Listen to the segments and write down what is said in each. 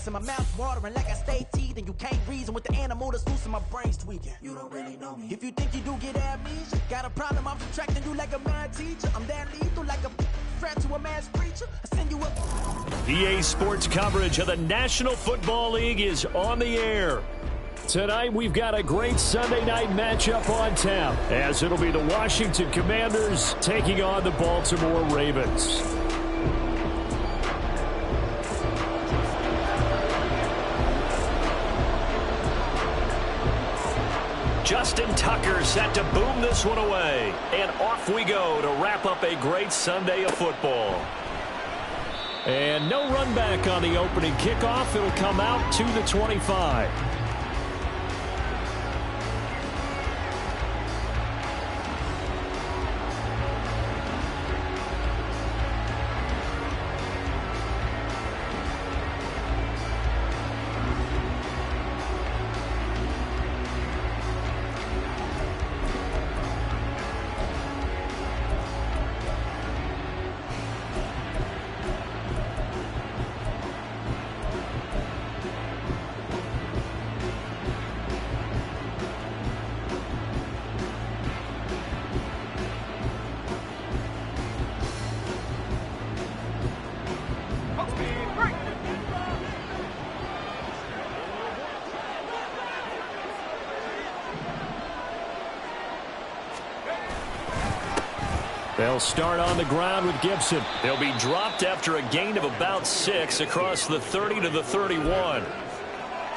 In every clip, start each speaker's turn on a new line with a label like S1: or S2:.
S1: and my mouth watering like I stay teeth, and you can't reason with the animal that's loose and my brain's tweaking. You don't really know me. If you think you do get amnesia, got a problem, I'm subtracting you like a mad teacher. I'm that lethal like a threat to a mass preacher. I send you up.
S2: EA Sports coverage of the National Football League is on the air. Tonight, we've got a great Sunday night matchup on tap, as it'll be the Washington Commanders taking on the Baltimore Ravens. Justin Tucker set to boom this one away. And off we go to wrap up a great Sunday of football. And no run back on the opening kickoff. It'll come out to the 25. They'll start on the ground with Gibson. They'll be dropped after a gain of about 6 across the 30 to the 31.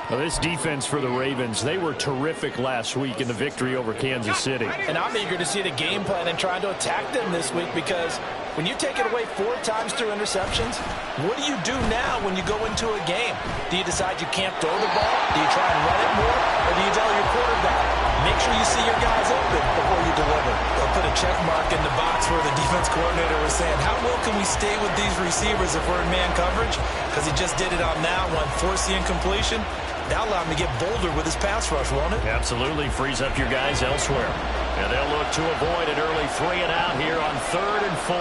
S2: Well, this defense for the Ravens, they were terrific last week in the victory over Kansas City.
S3: And I'm eager to see the game plan and trying to attack them this week, because when you take it away 4 times through interceptions, what do you do now when you go into a game? Do you decide you can't throw the ball? Do you try and run it more? Or do you tell your quarterback, make sure you see your guys open before you deliver?
S4: They'll put a check mark in the box where the defense coordinator was saying, how well can we stay with these receivers if we're in man coverage? Because he just did it on that one, force the incompletion. That'll allow him to get bolder with his pass rush, won't it?
S2: Absolutely. Frees up your guys elsewhere. And they'll look to avoid an early 3 and out here on 3rd and 4.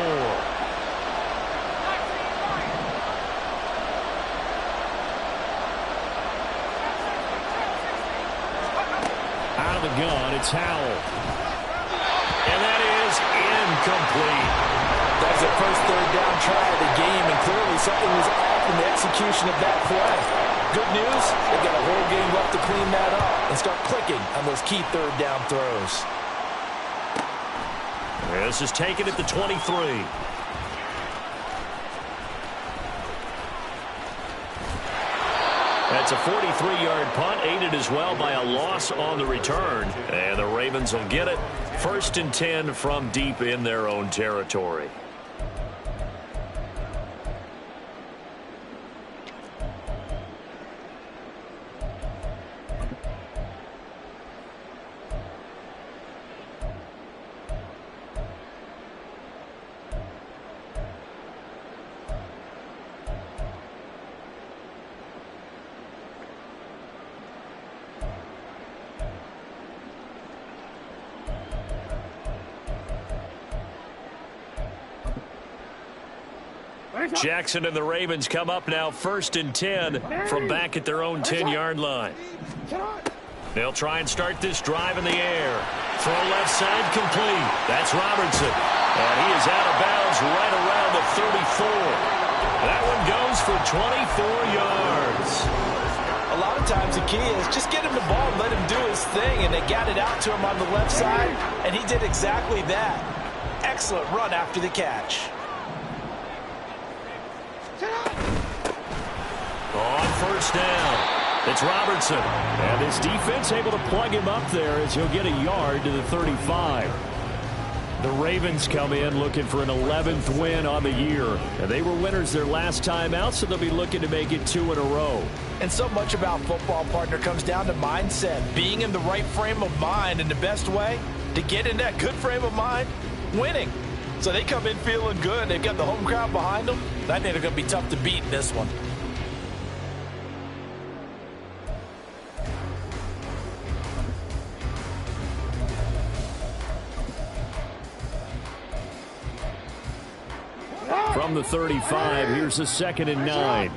S2: Out of the gun, it's Howell. And that is incomplete.
S3: That was the first 3rd down try of the game, and clearly something was off in the execution of that play. Good news, they've got a whole game left to clean that up and start clicking on those key 3rd down throws.
S2: This is taken at the 23. That's a 43-yard punt, aided as well by a loss on the return. And the Ravens will get it. 1st and 10 from deep in their own territory. Jackson and the Ravens come up now 1st and 10 from back at their own 10-yard line. They'll try and start this drive in the air. Throw left side complete. That's Robertson. And he is out of bounds right around the 34. That one goes for 24 yards.
S3: A lot of times the key is just get him the ball and let him do his thing, and they got it out to him on the left side, and he did exactly that. Excellent run after the catch.
S2: On 1st down, it's Robertson. And his defense able to plug him up there as he'll get a yard to the 35. The Ravens come in looking for an 11th win on the year. And they were winners their last time out, so they'll be looking to make it 2 in a row.
S3: And so much about football, partner, comes down to mindset. Being in the right frame of mind, and the best way to get in that good frame of mind, winning. So they come in feeling good. They've got the home crowd behind them. I think they're going to be tough to beat in this one.
S2: From the 35, here's a 2nd and 9.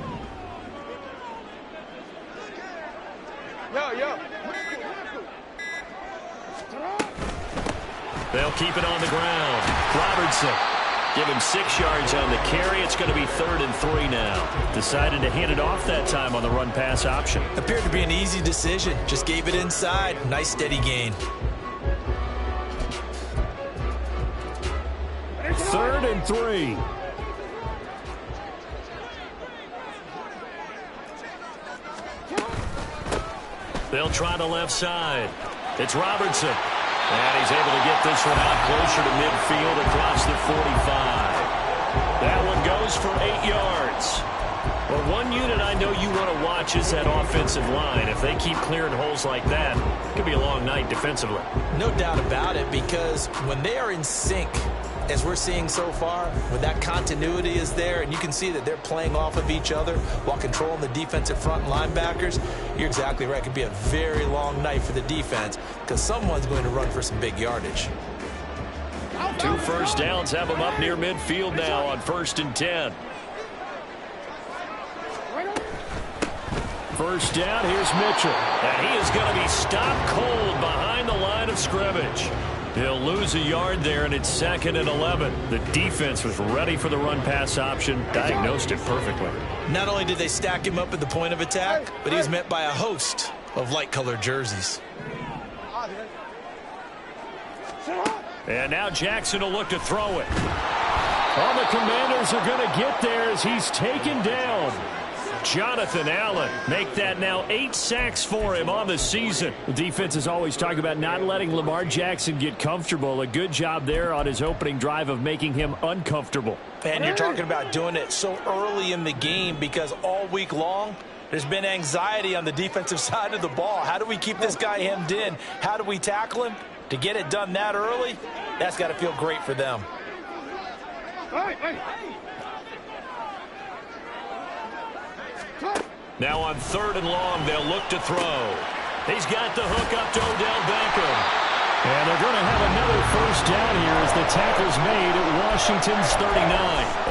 S2: They'll keep it on the ground. Robertson. Give him 6 yards on the carry. It's going to be 3rd and 3 now. Decided to hand it off that time on the run-pass option.
S3: Appeared to be an easy decision. Just gave it inside. Nice steady gain.
S2: 3rd and 3. They'll try the left side. It's Robertson. And he's able to get this one out closer to midfield across the 45. That one goes for 8 yards. Well, one unit I know you want to watch is that offensive line. If they keep clearing holes like that, it could be a long night defensively.
S3: No doubt about it, because when they are in sync, as we're seeing so far, when that continuity is there and you can see that they're playing off of each other while controlling the defensive front linebackers, you're exactly right. It could be a very long night for the defense because someone's going to run for some big yardage.
S2: 2 first downs have them up near midfield now on 1st and 10. First down, here's Mitchell. And he is going to be stopped cold behind the line of scrimmage. He'll lose a yard there, and it's 2nd and 11. The defense was ready for the run-pass option, diagnosed it perfectly.
S3: Not only did they stack him up at the point of attack, but he was met by a host of light-colored jerseys.
S2: And now Jackson will look to throw it. All the Commanders are going to get there as he's taken down. Jonathan Allen, make that now 8 sacks for him on the season. The defense is always talking about not letting Lamar Jackson get comfortable. A good job there on his opening drive of making him uncomfortable.
S3: And you're talking about doing it so early in the game because all week long, there's been anxiety on the defensive side of the ball. How do we keep this guy hemmed in? How do we tackle him? To get it done that early, that's got to feel great for them.
S2: Now on 3rd and long, they'll look to throw. He's got the hook up to Odell Beckham. And they're going to have another first down here as the tackle's made at Washington's 39.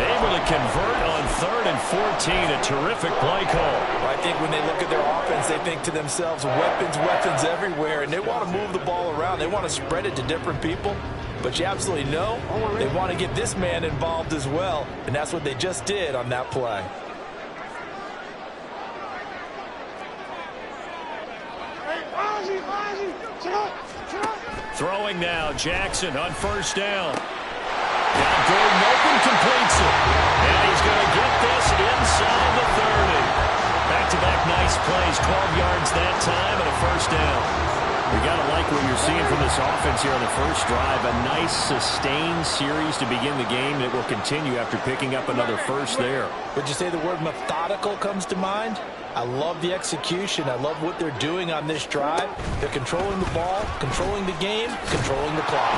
S2: Able to convert on 3rd and 14. A terrific play call.
S3: I think when they look at their offense, they think to themselves, weapons, weapons everywhere, and they want to move the ball around. They want to spread it to different people. But you absolutely know they want to get this man involved as well, and that's what they just did on that play.
S2: Throwing now, Jackson on first down. Got Gordon open, completes it. And he's going to get this inside the 30. Back-to-back nice plays, 12 yards that time and a first down. We got to like what you're seeing from this offense here on the first drive. A nice sustained series to begin the game that will continue after picking up another first there.
S3: Would you say the word methodical comes to mind? I love the execution. I love what they're doing on this drive. They're controlling the ball, controlling the game, controlling the clock.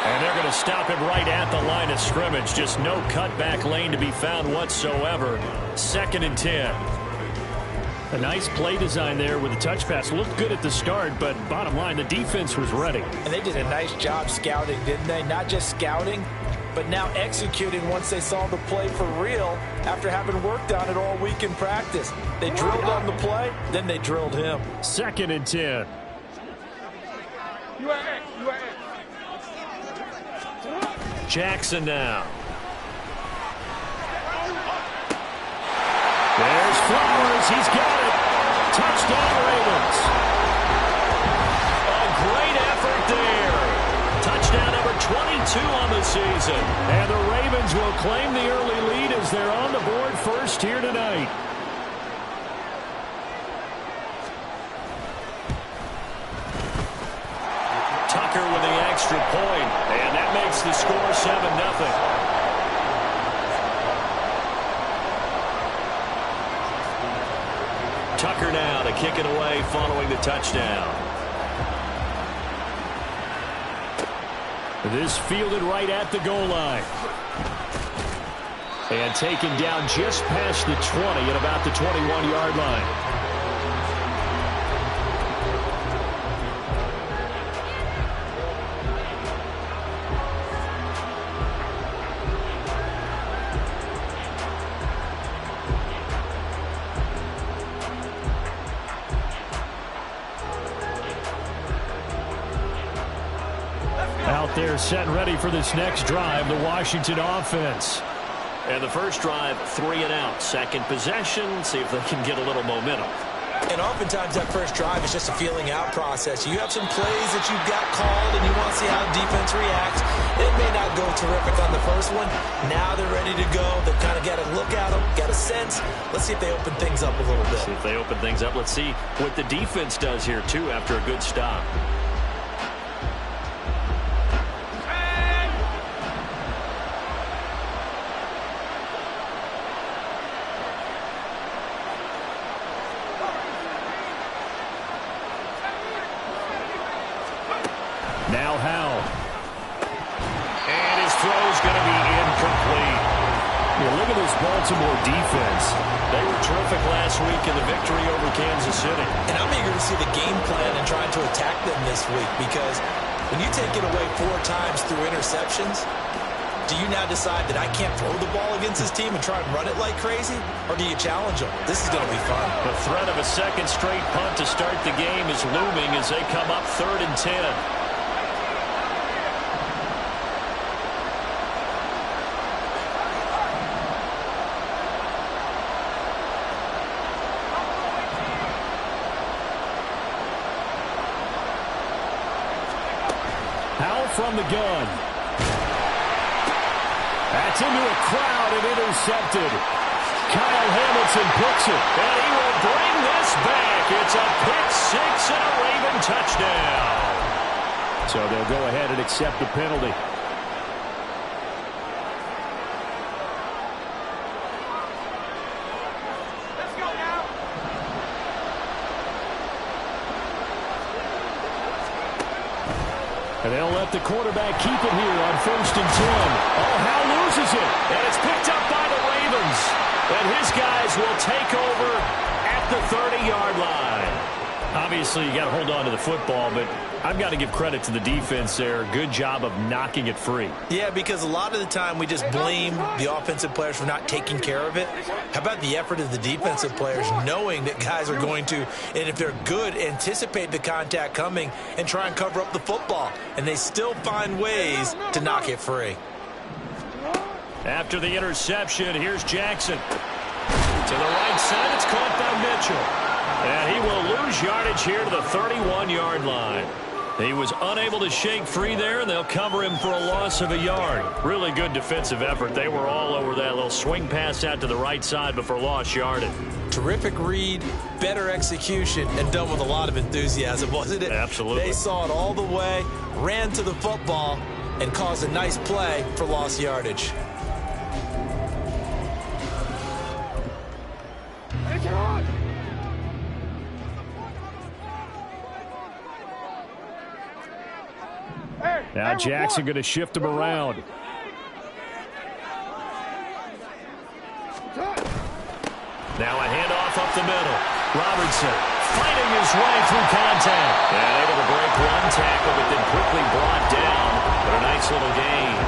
S2: And they're going to stop him right at the line of scrimmage. Just no cutback lane to be found whatsoever. 2nd and 10. A nice play design there with the touch pass. Looked good at the start, but bottom line, the defense was ready.
S3: And they did a nice job scouting, didn't they? Not just scouting, but now executing once they saw the play for real after having worked on it all week in practice. They drilled on the play, then they drilled him.
S2: 2nd and 10. Jackson now. There's Flowers. He's got it. Touchdown, Ravens. A great effort there. Touchdown number 22 on the season. And the Ravens will claim the early lead as they're on the board first here tonight. Tucker with the extra point, and that makes the score 7-0. Tucker now to kick it away following the touchdown. This fielded right at the goal line. And taken down just past the 20 at about the 21-yard line. They're set and ready for this next drive, the Washington offense. And the first drive, 3 and out. Second possession, see if they can get a little momentum.
S3: And oftentimes that first drive is just a feeling out process. You have some plays that you've got called and you want to see how the defense reacts. It may not go terrific on the first one. Now they're ready to go. They've kind of got to look at them, got a sense. Let's see if they open things up a little bit.
S2: See if they open things up. Let's see what the defense does here, too, after a good stop. Now Howell. And his throw's going to be incomplete. Look at this Baltimore defense. They were terrific last week in the victory over Kansas City.
S3: And I'm eager to see the game plan and trying to attack them this week, because when you take it away 4 times through interceptions, do you now decide that I can't throw the ball against this team and try and run it like crazy? Or do you challenge them? This is going to be fun.
S2: The threat of a second straight punt to start the game is looming as they come up 3rd and 10. From the gun. That's into a crowd and intercepted. Kyle Hamilton picks it, and he will bring this back. It's a pick 6 and a Raven touchdown. So they'll go ahead and accept the penalty. And they'll let the quarterback keep it here on 1st and 10. Oh, Howell loses it. And it's picked up by the Ravens. And his guys will take over at the 30-yard line. Obviously, you got to hold on to the football, but I've got to give credit to the defense there. Good job of knocking it free.
S3: Yeah, because a lot of the time we just blame the offensive players for not taking care of it. How about the effort of the defensive players knowing that guys are going to, and if they're good, anticipate the contact coming and try and cover up the football. And they still find ways to knock it free.
S2: After the interception, here's Jackson. To the right side, it's caught by Mitchell. And he will lose yardage here to the 31-yard line. He was unable to shake free there, and they'll cover him for a loss of a yard. Really good defensive effort. They were all over that little swing pass out to the right side before lost yardage.
S3: Terrific read, better execution, and done with a lot of enthusiasm, wasn't it?
S2: Absolutely.
S3: They saw it all the way, ran to the football, and caused a nice play for lost yardage.
S2: Now Jackson going to shift him around. Now a handoff up the middle. Robertson fighting his way through contact. And able to break one tackle, but then quickly brought down. But a nice little gain.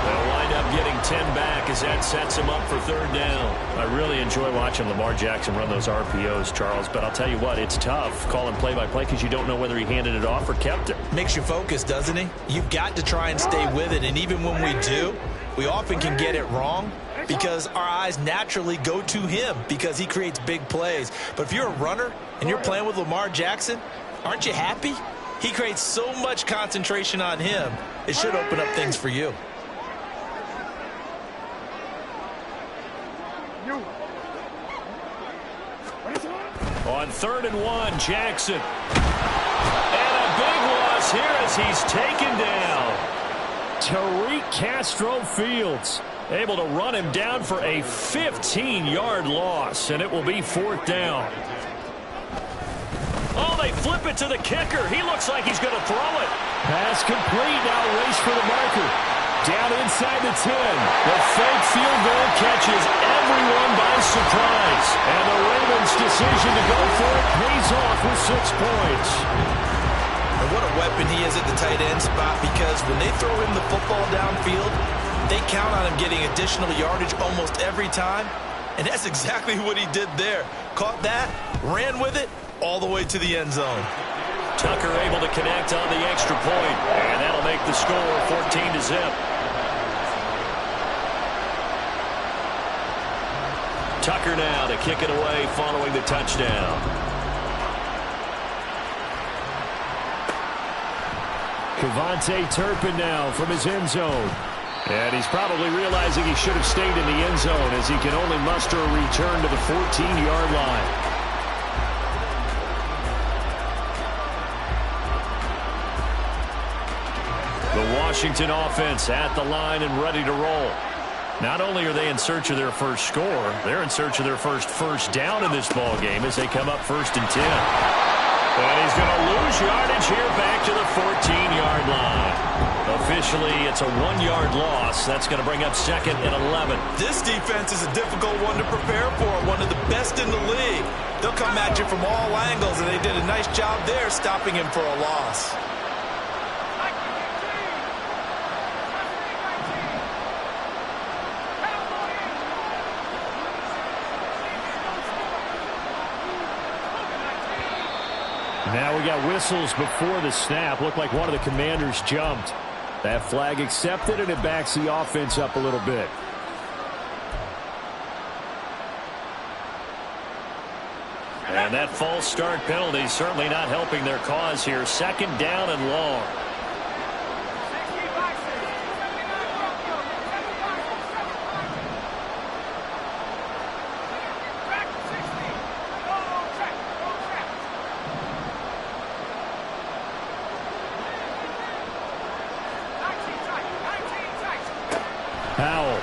S2: They'll wind up getting 10 back as that sets him up for 3rd down. I really enjoy watching Lamar Jackson run those RPOs, Charles. But I'll tell you what, it's tough calling play-by-play because you don't know whether he handed it off or kept it.
S3: Makes you focus, doesn't he? You've got to try and stay with it. And even when we do, we often can get it wrong because our eyes naturally go to him because he creates big plays. But if you're a runner and you're playing with Lamar Jackson, aren't you happy? He creates so much concentration on him, it should open up things for you.
S2: On 3rd and 1, Jackson. And a big loss here as he's taken down. Tariq Castro-Fields able to run him down for a 15-yard loss, and it will be 4th down. Oh, they flip it to the kicker. He looks like he's going to throw it. Pass complete. Now race for the marker. Down inside the 10. The fake field goal catches everyone by surprise. And the Ravens' decision to go for it pays off with 6 points.
S3: And what a weapon he is at the tight end spot, because when they throw him the football downfield, they count on him getting additional yardage almost every time. And that's exactly what he did there. Caught that, ran with it, all the way to the end zone.
S2: Tucker able to connect on the extra point, and that'll make the score 14-0. Tucker now to kick it away following the touchdown. Kevontae Turpin now from his end zone. And he's probably realizing he should have stayed in the end zone as he can only muster a return to the 14-yard line. The Washington offense at the line and ready to roll. Not only are they in search of their first score, they're in search of their first down in this ball game as they come up 1st and 10. And he's going to lose yardage here back to the 14-yard line. Officially, it's a 1-yard loss. That's going to bring up 2nd and 11.
S4: This defense is a difficult one to prepare for, one of the best in the league. They'll come at you from all angles, and they did a nice job there stopping him for a loss.
S2: Now we got whistles before the snap. Looked like one of the Commanders jumped. That flag accepted, and it backs the offense up a little bit. And that false start penalty certainly not helping their cause here. 2nd down and long. Powell. And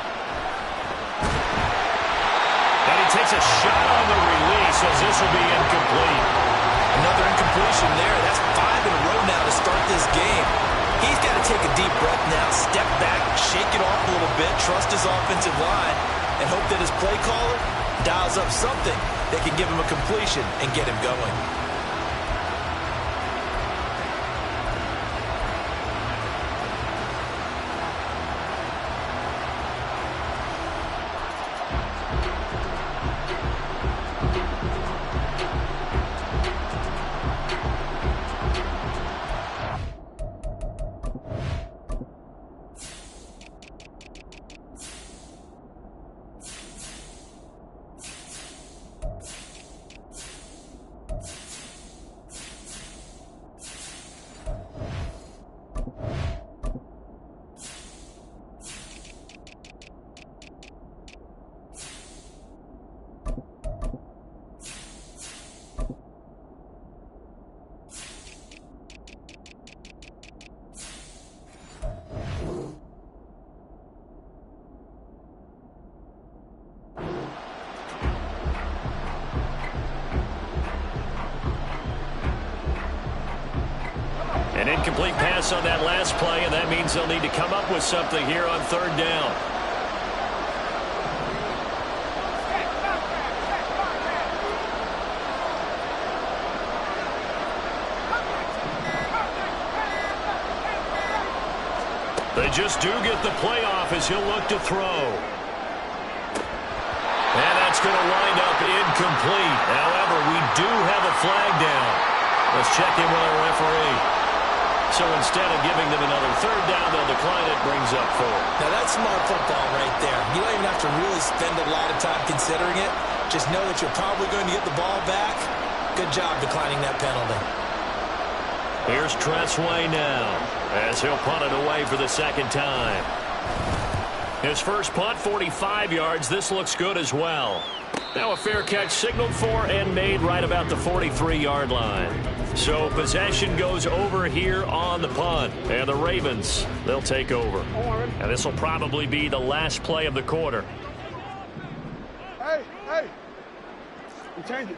S2: he takes a shot on the release as this will be incomplete.
S4: Another incompletion there. That's 5 in a row now to start this game. He's got to take a deep breath now, step back, shake it off a little bit, trust his offensive line, and hope that his play caller dials up something that can give him a completion and get him going.
S2: An incomplete pass on that last play, and that means they'll need to come up with something here on 3rd down. They just do get the play off as he'll look to throw. And that's going to wind up incomplete. However, we do have a flag down. Let's check in with our referee. So instead of giving them another 3rd down, they'll decline it, brings up 4.
S3: Now that's smart football right there. You don't even have to really spend a lot of time considering it. Just know that you're probably going to get the ball back. Good job declining that penalty.
S2: Here's Tressway now as he'll punt it away for the 2nd time. His first punt, 45 yards. This looks good as well. Now a fair catch signaled for and made right about the 43-yard line. So possession goes over here on the punt. And the Ravens, they'll take over. And this will probably be the last play of the quarter.
S5: Hey, you change it.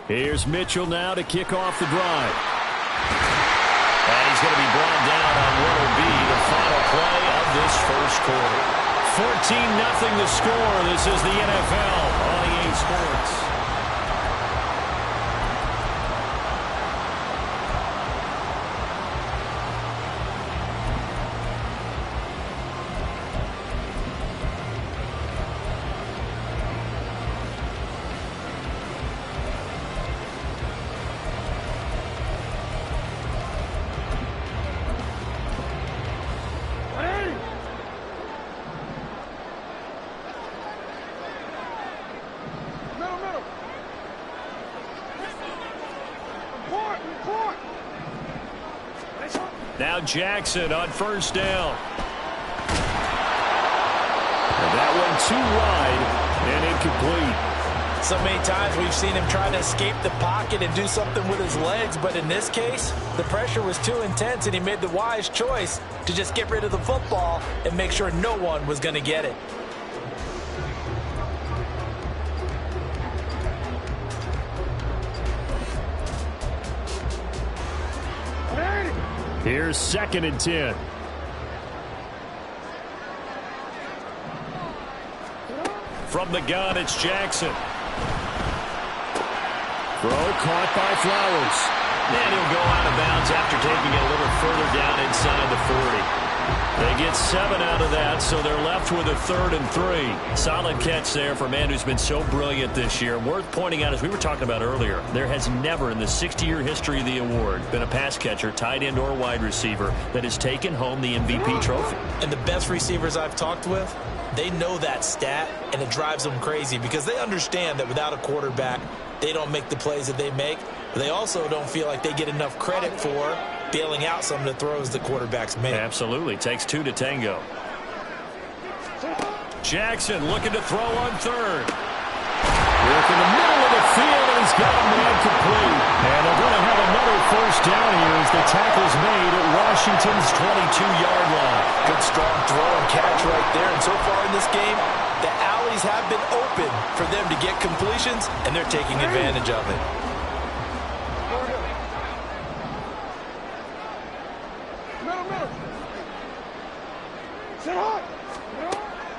S2: Here's Mitchell now to kick off the drive. And he's going to be brought down on what will be the final play of this first quarter. 14-0 the score. This is the NFL on EA Sports. Now Jackson on first down. And that one too wide and incomplete.
S3: So many times we've seen him try to escape the pocket and do something with his legs, but in this case, the pressure was too intense and he made the wise choice to just get rid of the football and make sure no one was going to get it.
S2: Here's 2nd and 10. From the gun, it's Jackson. Throw caught by Flowers. And he'll go out of bounds after taking it a little further down inside the 40. They get 7 out of that, so they're left with a 3rd and 3. Solid catch there for a man who's been so brilliant this year. Worth pointing out, as we were talking about earlier, there has never in the 60-year history of the award been a pass catcher, tight end, or wide receiver that has taken home the MVP trophy.
S3: And the best receivers I've talked with, they know that stat, and it drives them crazy because they understand that without a quarterback, they don't make the plays that they make. But they also don't feel like they get enough credit for bailing out some of the throws the quarterbacks make.
S2: Absolutely. Takes 2 to tango. Jackson looking to throw on 3rd. Work in the middle of the field, and he's got a man complete. And they're going to have another first down here as the tackle's made at Washington's 22-yard line.
S3: Good strong throw and catch right there. And so far in this game, the alleys have been open for them to get completions, and they're taking advantage of it.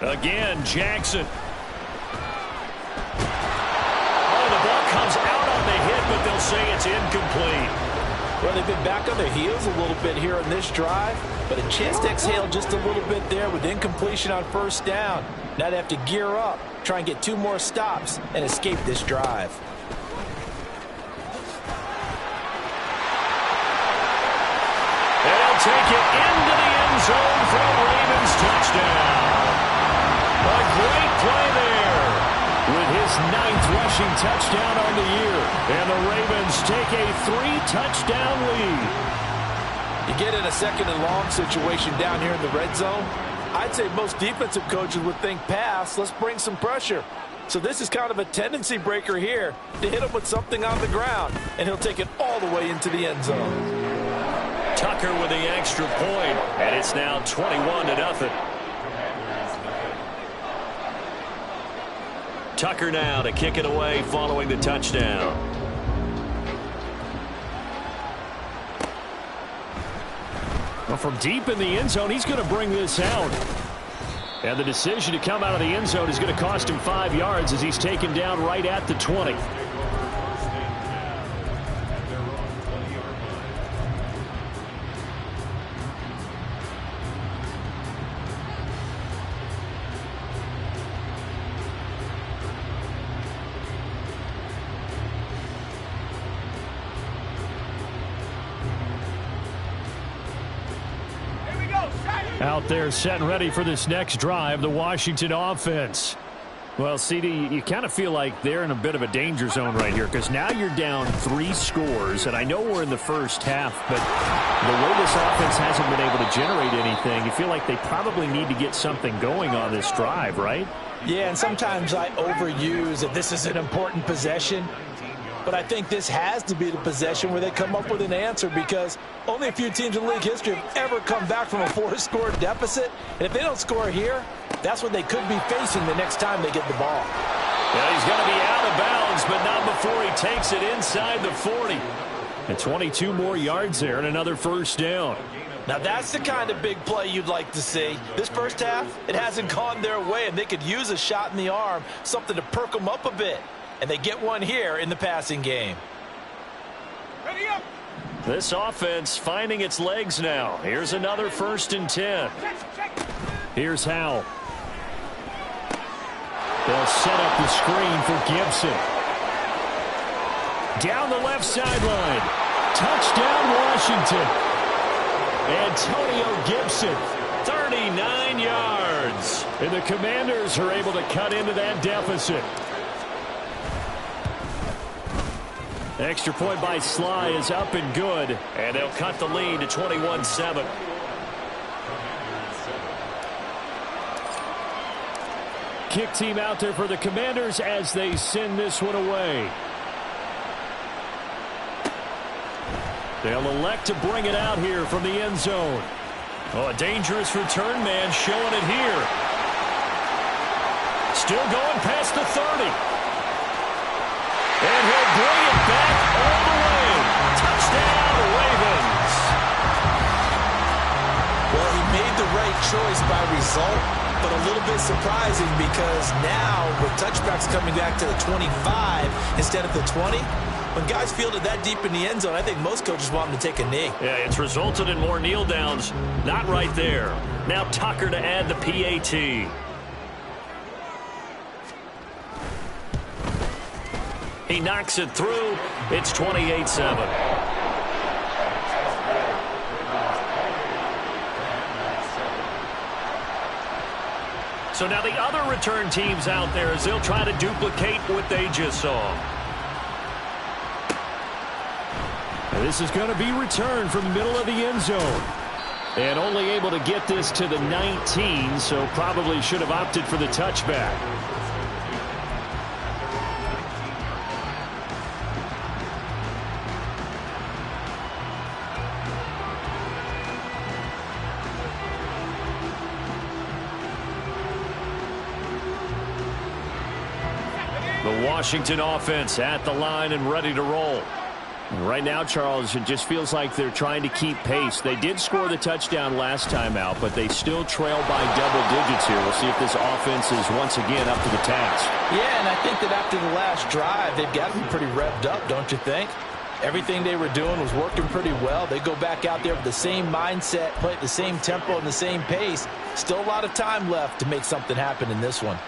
S2: Again, Jackson. Oh, the ball comes out on the hit, but they'll say it's incomplete.
S3: Well, they've been back on their heels a little bit here on this drive, but a chance to exhale just a little bit there with incompletion on first down. Now they have to gear up, try and get 2 more stops, and escape this drive.
S2: They'll take it into the end zone for a Ravens touchdown. A great play there with his 9th rushing touchdown on the year. And the Ravens take a 3-touchdown lead.
S3: You get in a 2nd and long situation down here in the red zone, I'd say most defensive coaches would think pass, let's bring some pressure. So this is kind of a tendency breaker here to hit him with something on the ground, and he'll take it all the way into the end zone.
S2: Tucker with the extra point, and it's now 21-0. Tucker now to kick it away following the touchdown. Well, from deep in the end zone, he's going to bring this out. And the decision to come out of the end zone is going to cost him 5 yards as he's taken down right at the 20. Out there set and ready for this next drive, the Washington offense. Well, CD, you kind of feel like they're in a bit of a danger zone right here because now you're down 3 scores, and I know we're in the first half, but the way this offense hasn't been able to generate anything, you feel like they probably need to get something going on this drive, right?
S3: Yeah, and sometimes I overuse that this is an important possession. But I think this has to be the possession where they come up with an answer because only a few teams in league history have ever come back from a 4-score deficit. And if they don't score here, that's what they could be facing the next time they get the ball.
S2: Yeah, he's going to be out of bounds, but not before he takes it inside the 40. And 22 more yards there and another first down.
S3: Now that's the kind of big play you'd like to see. This first half, it hasn't gone their way, and they could use a shot in the arm, something to perk them up a bit. And they get one here in the passing game.
S5: Ready up.
S2: This offense finding its legs now. Here's another 1st and 10. Here's Howell. They'll set up the screen for Gibson. Down the left sideline. Touchdown, Washington. Antonio Gibson, 39 yards. And the Commanders are able to cut into that deficit. Extra point by Sly is up and good, and they'll cut the lead to 21-7. Kick team out there for the Commanders as they send this one away. They'll elect to bring it out here from the end zone. Oh, a dangerous return man showing it here. Still going past the 30. And he'll bring it back all the way. Touchdown, Ravens.
S3: Well, he made the right choice by result, but a little bit surprising because now with touchbacks coming back to the 25 instead of the 20, when guys fielded that deep in the end zone, I think most coaches want them to take a knee.
S2: Yeah, it's resulted in more kneel downs. Not right there. Now Tucker to add the PAT. He knocks it through. It's 28-7. So now the other return teams out there as they'll try to duplicate what they just saw. And this is going to be returned from the middle of the end zone. And only able to get this to the 19, so probably should have opted for the touchback. The Washington offense at the line and ready to roll. Right now, Charles, it just feels like they're trying to keep pace. They did score the touchdown last time out, but they still trail by double digits here. We'll see if this offense is once again up to the task.
S3: Yeah, and I think that after the last drive, they've got to be pretty revved up, don't you think? Everything they were doing was working pretty well. They go back out there with the same mindset, play at the same tempo and the same pace. Still a lot of time left to make something happen in this one.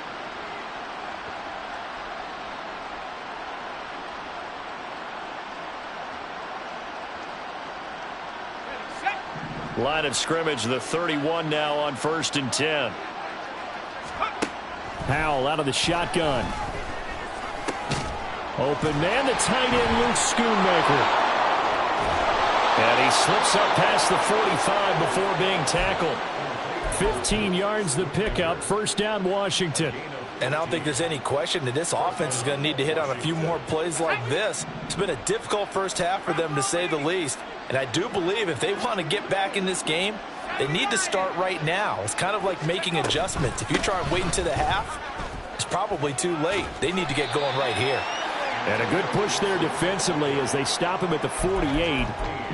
S2: Line of scrimmage, the 31 now on 1st and 10. Howell out of the shotgun. Open man, the tight end, Luke Schoonmaker. And he slips up past the 45 before being tackled. 15 yards the pickup, 1st down Washington.
S3: And I don't think there's any question that this offense is going to need to hit on a few more plays like this. It's been a difficult first half for them, to say the least. And I do believe if they want to get back in this game, they need to start right now. It's kind of like making adjustments. If you try and wait until the half, it's probably too late. They need to get going right here.
S2: And a good push there defensively as they stop him at the 48.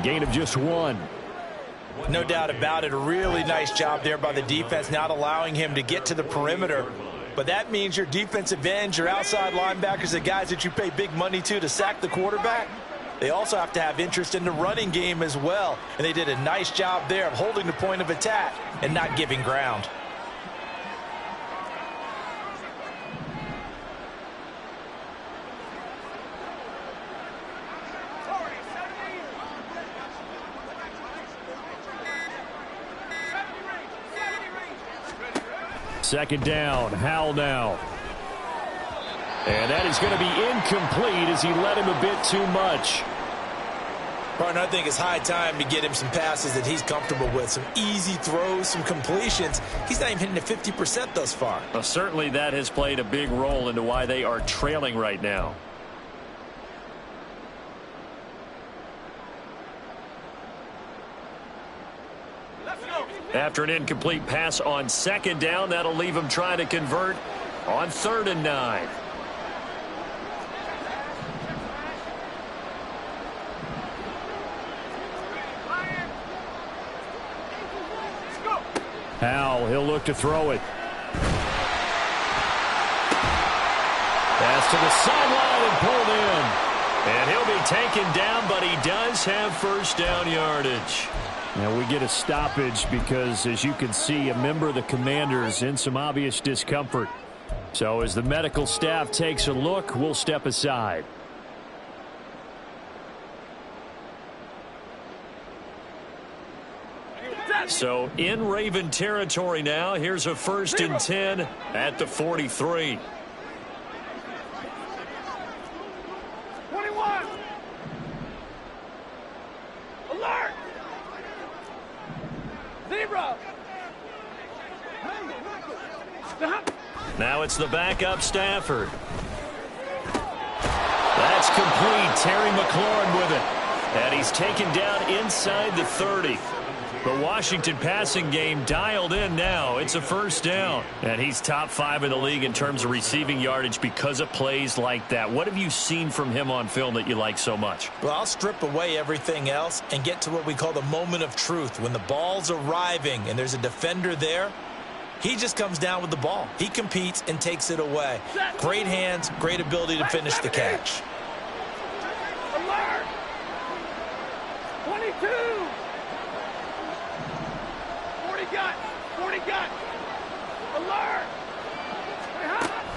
S2: Gain of just 1.
S3: No doubt about it. A really nice job there by the defense, not allowing him to get to the perimeter. But that means your defensive ends, your outside linebackers, the guys that you pay big money to sack the quarterback, they also have to have interest in the running game as well. And they did a nice job there of holding the point of attack and not giving ground.
S2: Second down, Howell now. And that is going to be incomplete as he led him a bit too much.
S3: Partner, I think it's high time to get him some passes that he's comfortable with. Some easy throws, some completions. He's not even hitting at 50% thus far.
S2: Well, certainly that has played a big role into why they are trailing right now. After an incomplete pass on 2nd down, that'll leave him trying to convert on 3rd and 9. Howell, he'll look to throw it. Pass to the sideline and pulled in. And he'll be taken down, but he does have 1st down yardage. Now we get a stoppage because, as you can see, a member of the Commanders in some obvious discomfort. So as the medical staff takes a look, we'll step aside. So in Raven territory now. Here's a 1st and 10 at the 43.
S5: 21.
S2: Now it's the backup Stafford. That's complete. Terry McLaurin with it. And he's taken down inside the 30. The Washington passing game dialed in now. It's a first down. And he's top 5 in the league in terms of receiving yardage because of plays like that. What have you seen from him on film that you like so much?
S3: Well, I'll strip away everything else and get to what we call the moment of truth. When the ball's arriving and there's a defender there, he just comes down with the ball. He competes and takes it away. Great hands, great ability to finish the catch.
S5: Alert! 22! 40 gun! Alert!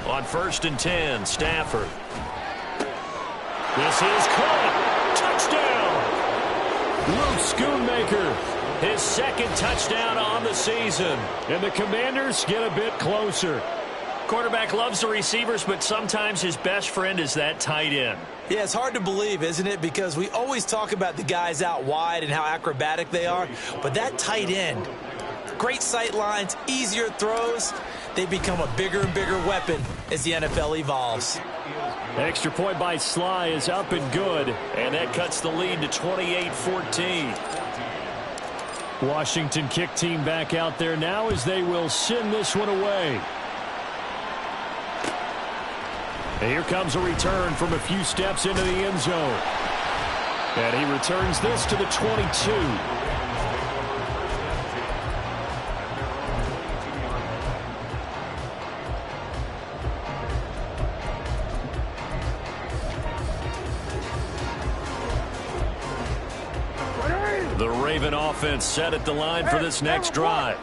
S2: On 1st and 10, Stafford. This is caught. Touchdown! Luke Schoonmaker, his 2nd touchdown on the season. And the Commanders get a bit closer. Quarterback loves the receivers, but sometimes his best friend is that tight end.
S3: Yeah, it's hard to believe, isn't it? Because we always talk about the guys out wide and how acrobatic they are. But that tight end, great sight lines, easier throws, they become a bigger and bigger weapon as the NFL evolves.
S2: Extra point by Sly is up and good, and that cuts the lead to 28-14. Washington kick team back out there now as they will send this one away. And here comes a return from a few steps into the end zone. And he returns this to the 22. The Raven offense set at the line for this next drive.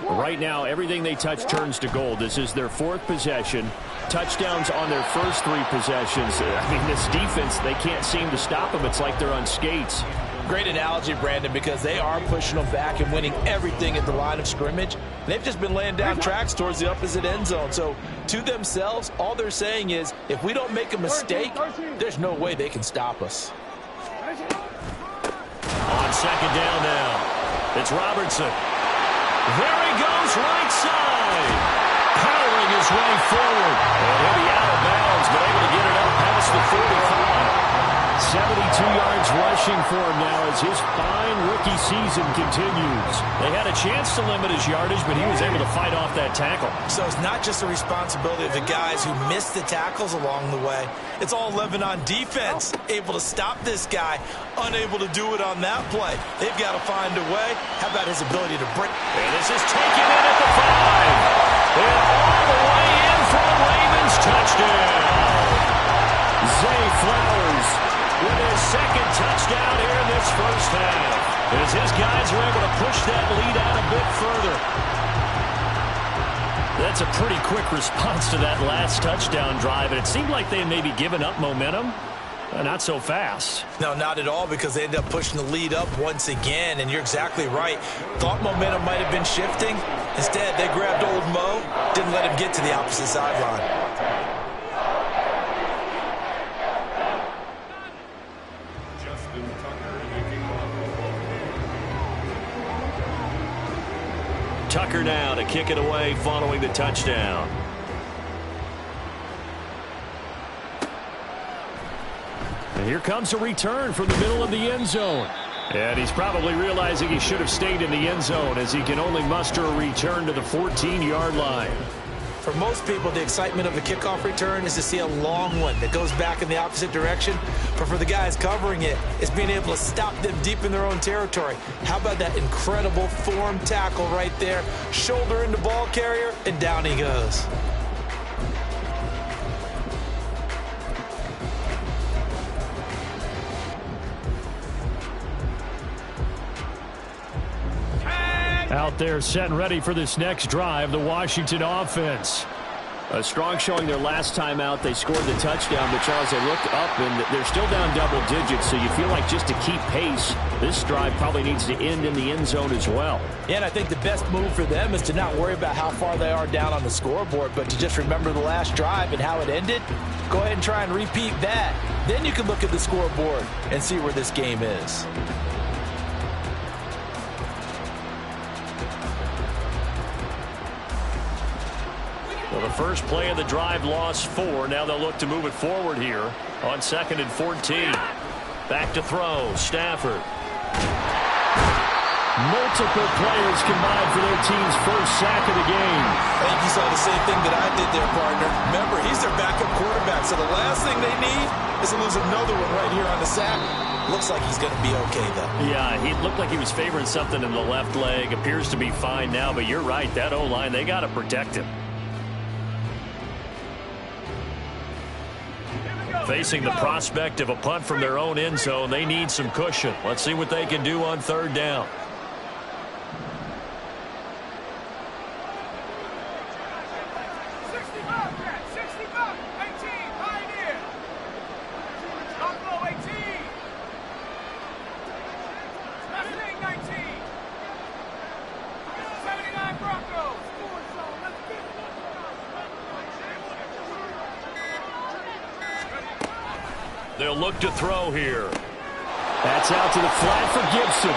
S2: Right now, everything they touch turns to gold. This is their 4th possession. Touchdowns on their first 3 possessions. I mean, this defense, they can't seem to stop them. It's like they're on skates.
S3: Great analogy, Brandon, because they are pushing them back and winning everything at the line of scrimmage. They've just been laying down tracks towards the opposite end zone. So, to themselves, all they're saying is, if we don't make a mistake, there's no way they can stop us.
S2: On 2nd down now, it's Robertson. There he goes, right side. Powering his way forward. And he'll be out of bounds, but able to get it up past the 45. 72 yards rushing for him now as his fine rookie season continues. They had a chance to limit his yardage, but he was able to fight off that tackle.
S3: So it's not just the responsibility of the guys who missed the tackles along the way. It's all 11 on defense, able to stop this guy, unable to do it on that play. They've got to find a way. How about his ability to break?
S2: And this is taken in at the 5. And all the way in for a Ravens touchdown. Zay Flowers with his 2nd touchdown here in this first half. As his guys are able to push that lead out a bit further. That's a pretty quick response to that last touchdown drive, and it seemed like they had maybe given up momentum. Not so fast.
S3: No, not at all, because they ended up pushing the lead up once again, and you're exactly right. Thought momentum might have been shifting. Instead, they grabbed old Mo, didn't let him get to the opposite sideline.
S2: Tucker now to kick it away following the touchdown. And here comes a return from the middle of the end zone. And he's probably realizing he should have stayed in the end zone as he can only muster a return to the 14-yard line.
S3: For most people, the excitement of the kickoff return is to see a long one that goes back in the opposite direction. But for the guys covering it, it's being able to stop them deep in their own territory. How about that incredible form tackle right there? Shoulder into ball carrier, and down he goes.
S2: Out there set and ready for this next drive, the Washington offense. A strong showing their last time out. They scored the touchdown, but Charles, they looked up and they're still down double digits, so you feel like just to keep pace, this drive probably needs to end in the end zone as well.
S3: Yeah, and I think the best move for them is to not worry about how far they are down on the scoreboard, but to just remember the last drive and how it ended. Go ahead and try and repeat that. Then you can look at the scoreboard and see where this game is.
S2: So the first play of the drive lost 4. Now they'll look to move it forward here on 2nd and 14. Back to throw. Stafford. Multiple players combined for their team's first sack of the game.
S4: I think you saw the same thing that I did there, partner. Remember, he's their backup quarterback, so the last thing they need is to lose another one right here on the sack. Looks like he's going to be okay, though.
S2: Yeah, he looked like he was favoring something in the left leg. Appears to be fine now, but you're right. That O-line, they got to protect him. Facing the prospect of a punt from their own end zone, they need some cushion. Let's see what they can do on 3rd down. They'll look to throw here. That's out to the flat for Gibson.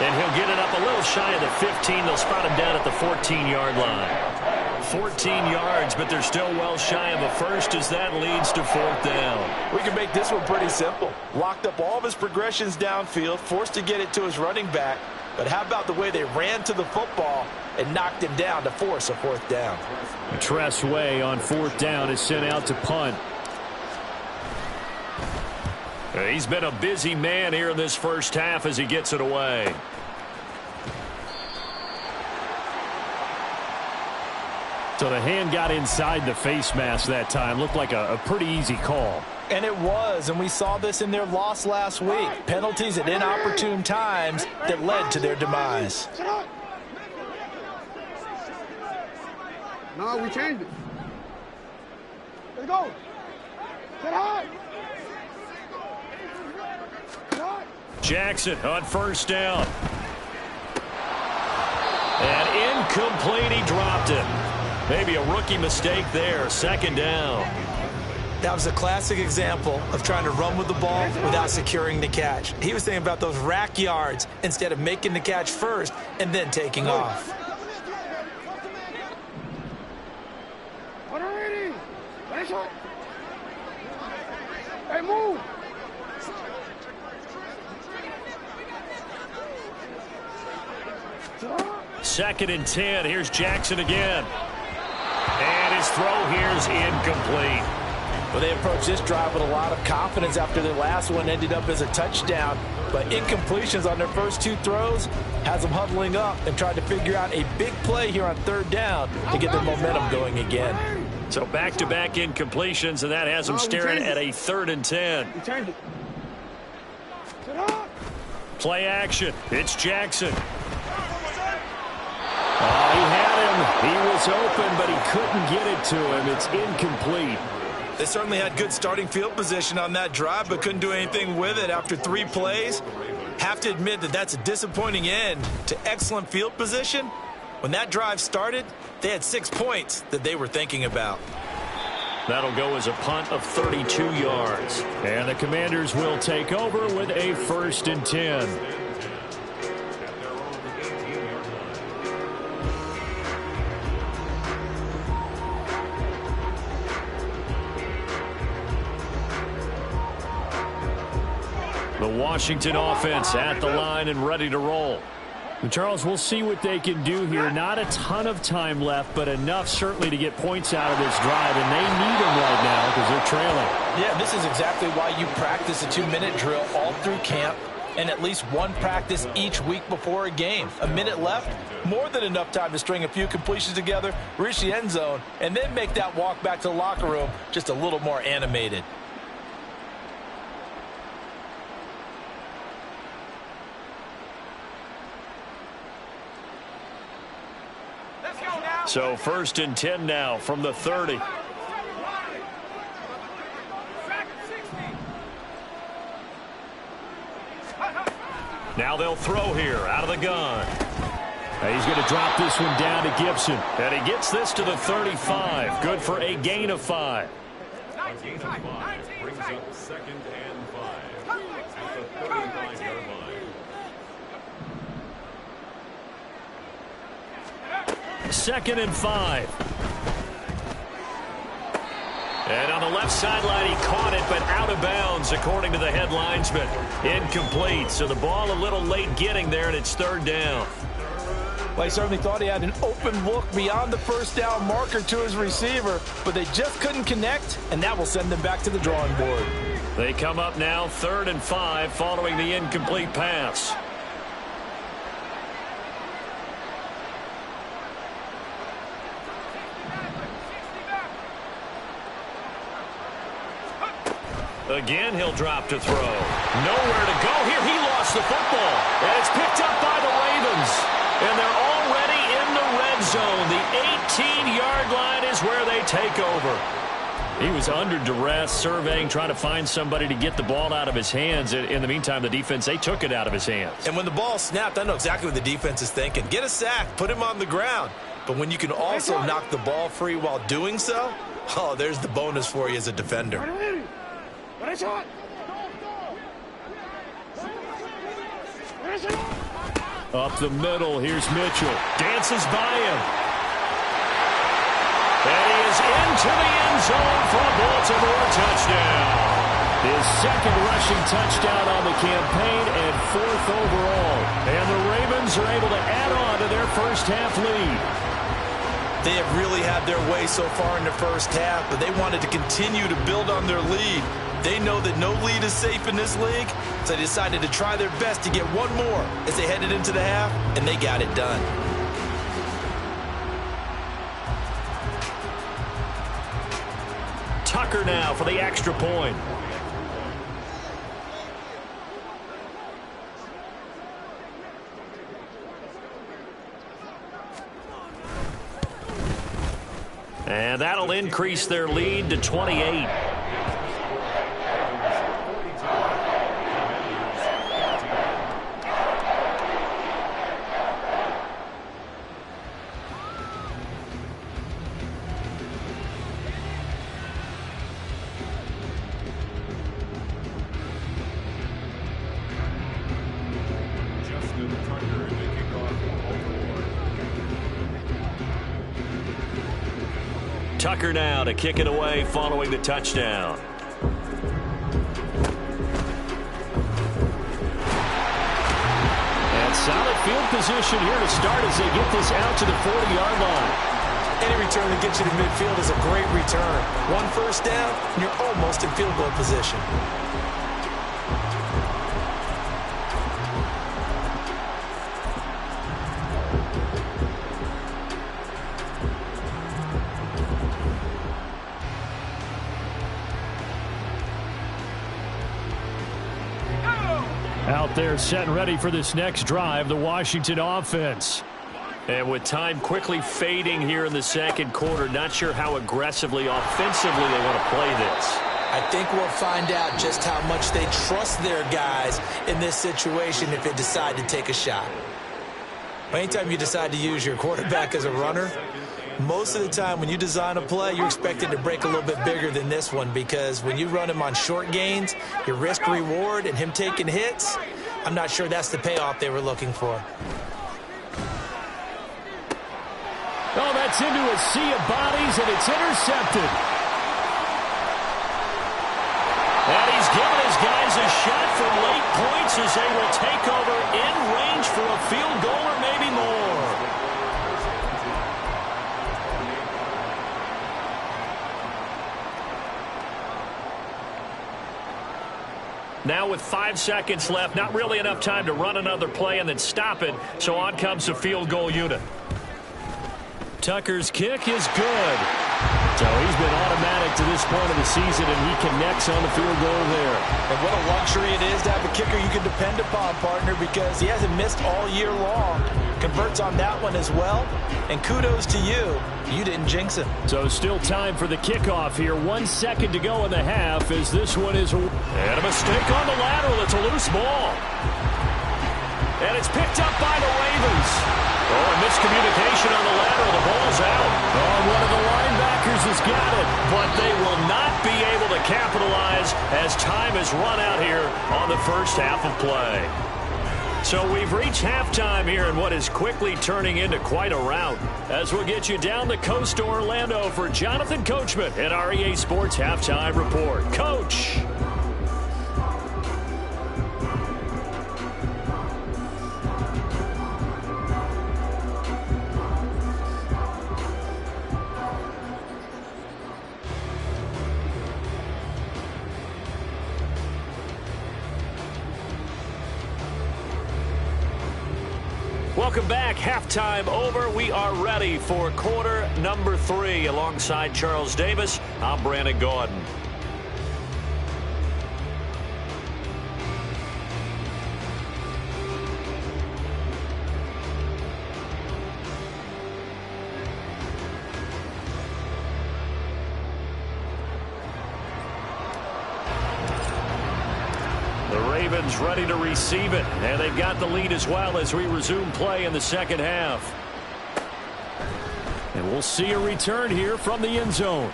S2: And he'll get it up a little shy of the 15. They'll spot him down at the 14-yard line. 14 yards, but they're still well shy of a first as that leads to 4th down.
S3: We can make this one pretty simple. Locked up all of his progressions downfield, forced to get it to his running back. But how about the way they ran to the football and knocked him down to force a 4th down?
S2: Tress Way on 4th down is sent out to punt. He's been a busy man here in this first half as he gets it away. So the hand got inside the face mask that time. Looked like a pretty easy call.
S3: And it was, and we saw this in their loss last week. Penalties at inopportune times that led to their demise.
S5: No, we changed it. Let's go. Get high.
S2: Jackson on 1st down. And incomplete, he dropped it. Maybe a rookie mistake there, 2nd down.
S3: That was a classic example of trying to run with the ball without securing the catch. He was thinking about those rack yards instead of making the catch first and then taking off.
S5: Hey, move.
S2: 2nd and 10. Here's Jackson again. And his throw here is incomplete.
S3: Well, they approached this drive with a lot of confidence after their last one ended up as a touchdown. But incompletions on their first 2 throws has them huddling up and trying to figure out a big play here on 3rd down to get their momentum going again.
S2: So back-to-back incompletions, and that has them staring at a 3rd and 10. Play action. It's Jackson. Oh, he had him. He was open, but he couldn't get it to him. It's incomplete.
S4: They certainly had good starting field position on that drive, but couldn't do anything with it after 3 plays. Have to admit that that's a disappointing end to excellent field position. When that drive started, they had 6 points that they were thinking about.
S2: That'll go as a punt of 32 yards. And the Commanders will take over with a 1st and 10. The Washington offense at the line and ready to roll. And Charles, we'll see what they can do here. Not a ton of time left, but enough certainly to get points out of this drive, and they need them right now because they're trailing.
S3: Yeah, this is exactly why you practice a 2-minute drill all through camp and at least one practice each week before a game. A minute left, more than enough time to string a few completions together, reach the end zone, and then make that walk back to the locker room just a little more animated.
S2: So 1st and 10 now from the 30. Now they'll throw here out of the gun. He's going to drop this one down to Gibson. And he gets this to the 35. Good for a gain of 5.
S6: A gain of 5 brings up 2nd and 5 at the 35-yard line.
S2: 2nd and 5. And on the left sideline, he caught it, but out of bounds, according to the head linesman. Incomplete. So the ball a little late getting there, and it's 3rd down.
S3: Well, he certainly thought he had an open look beyond the first down marker to his receiver, but they just couldn't connect, and that will send them back to the drawing board.
S2: They come up now 3rd and 5 following the incomplete pass. Again, he'll drop to throw. Nowhere to go here. He lost the football. And it's picked up by the Ravens. And they're already in the red zone. The 18-yard line is where they take over. He was under duress, surveying, trying to find somebody to get the ball out of his hands. In the meantime, the defense, they took it out of his hands.
S3: And when the ball snapped, I know exactly what the defense is thinking. Get a sack, put him on the ground. But when you can also knock the ball free while doing so, oh, there's the bonus for you as a defender.
S2: Up the middle, here's Mitchell. Dances by him. And he is into the end zone for a Baltimore touchdown. His 2nd rushing touchdown on the campaign and 4th overall. And the Ravens are able to add on to their first half lead.
S3: They have really had their way so far in the first half, but they wanted to continue to build on their lead. They know that no lead is safe in this league, so they decided to try their best to get one more as they headed into the half, and they got it done.
S2: Tucker now for the extra point. And that'll increase their lead to 28. Tucker now to kick it away following the touchdown. And solid field position here to start as they get this out to the 40-yard line.
S3: Any return that gets you to midfield is a great return. 1 first down, and you're almost in field goal position.
S2: Out there set and ready for this next drive, the Washington offense. And with time quickly fading here in the 2nd quarter, not sure how aggressively, offensively they want to play this.
S3: I think we'll find out just how much they trust their guys in this situation if they decide to take a shot. Anytime you decide to use your quarterback as a runner, most of the time when you design a play, you're expected to break a little bit bigger than this one, because when you run him on short gains, your risk-reward and him taking hits, I'm not sure that's the payoff they were looking for.
S2: Oh, that's into a sea of bodies, and it's intercepted. And he's given his guys a shot for late points as they will take over in range for a field goal or maybe more. Now with 5 seconds left, not really enough time to run another play and then stop it, so on comes the field goal unit. Tucker's kick is good. So he's been automatic to this point of the season, and he connects on the field goal there.
S3: And what a luxury it is to have a kicker you can depend upon, partner, because he hasn't missed all year long. Converts on that one as well. And kudos to you. You didn't jinx him.
S2: So still time for the kickoff here. 1 second to go in the half as this one is... And a mistake on the lateral. It's a loose ball. And it's picked up by the Ravens. Oh, a miscommunication on the lateral. The ball's out. Oh, one of the linebackers has got it. But they will not be able to capitalize as time has run out here on the first half of play. So we've reached halftime here in what is quickly turning into quite a rout. As we'll get you down the coast to Orlando for Jonathan Coachman at our EA Sports Halftime Report. Coach. Welcome back. Halftime over. We are ready for quarter number 3. Alongside Charles Davis, I'm Brandon Gaudin. Ravens ready to receive it, and they've got the lead as well as we resume play in the second half. And we'll see a return here from the end zone.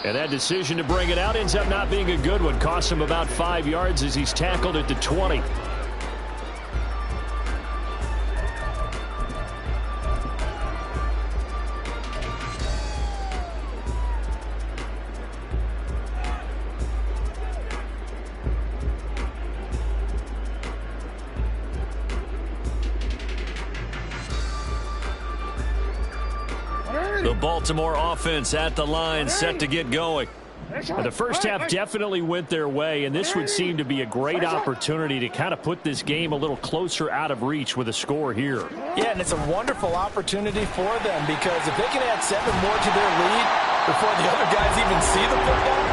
S2: And that decision to bring it out ends up not being a good one. Costs him about 5 yards as he's tackled at the 20. The Baltimore offense at the line, set to get going. And the first half definitely went their way, and this would seem to be a great opportunity to kind of put this game a little closer out of reach with a score here.
S3: Yeah, and it's a wonderful opportunity for them, because if they can add 7 more to their lead before the other guys even see the football,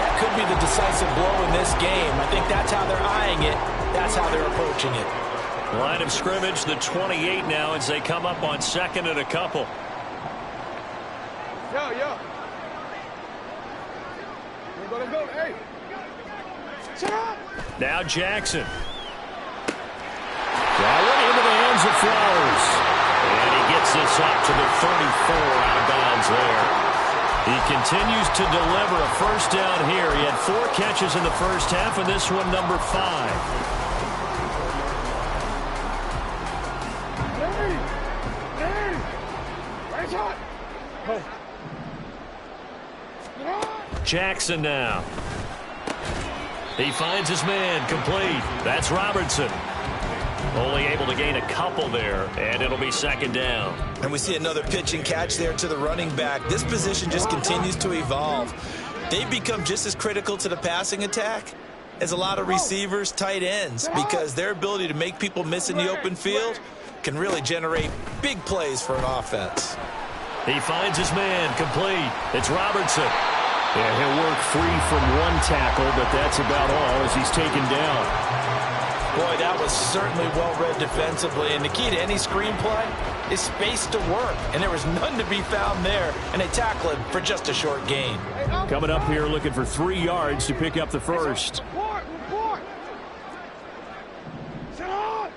S3: that could be the decisive blow in this game. I think that's how they're eyeing it. That's how they're approaching it.
S2: Line of scrimmage, the 28 now, as they come up on second and a couple.
S5: Yo. Let's go. Hey. Shut up.
S2: Now Jackson. That one into the hands of Flowers. And he gets this up to the 34 out of bounds there. He continues to deliver a first down here. He had 4 catches in the first half, and this one number 5. Jackson now. He finds his man, complete. That's Robertson. Only able to gain a couple there, and it'll be second down.
S4: And we see another pitch and catch there to the running back. This position just continues to evolve. They've become just as critical to the passing attack as a lot of receivers, tight ends, because their ability to make people miss in the open field can really generate big plays for an offense.
S2: He finds his man, complete. It's Robertson. Yeah, he'll work free from one tackle, but that's about all as he's taken down.
S3: Boy, that was certainly well-read defensively, and the key to any screenplay is space to work, and there was none to be found there, and they tackle him for just a short gain.
S2: Coming up here looking for 3 yards to pick up the first.
S5: Report. Sit on.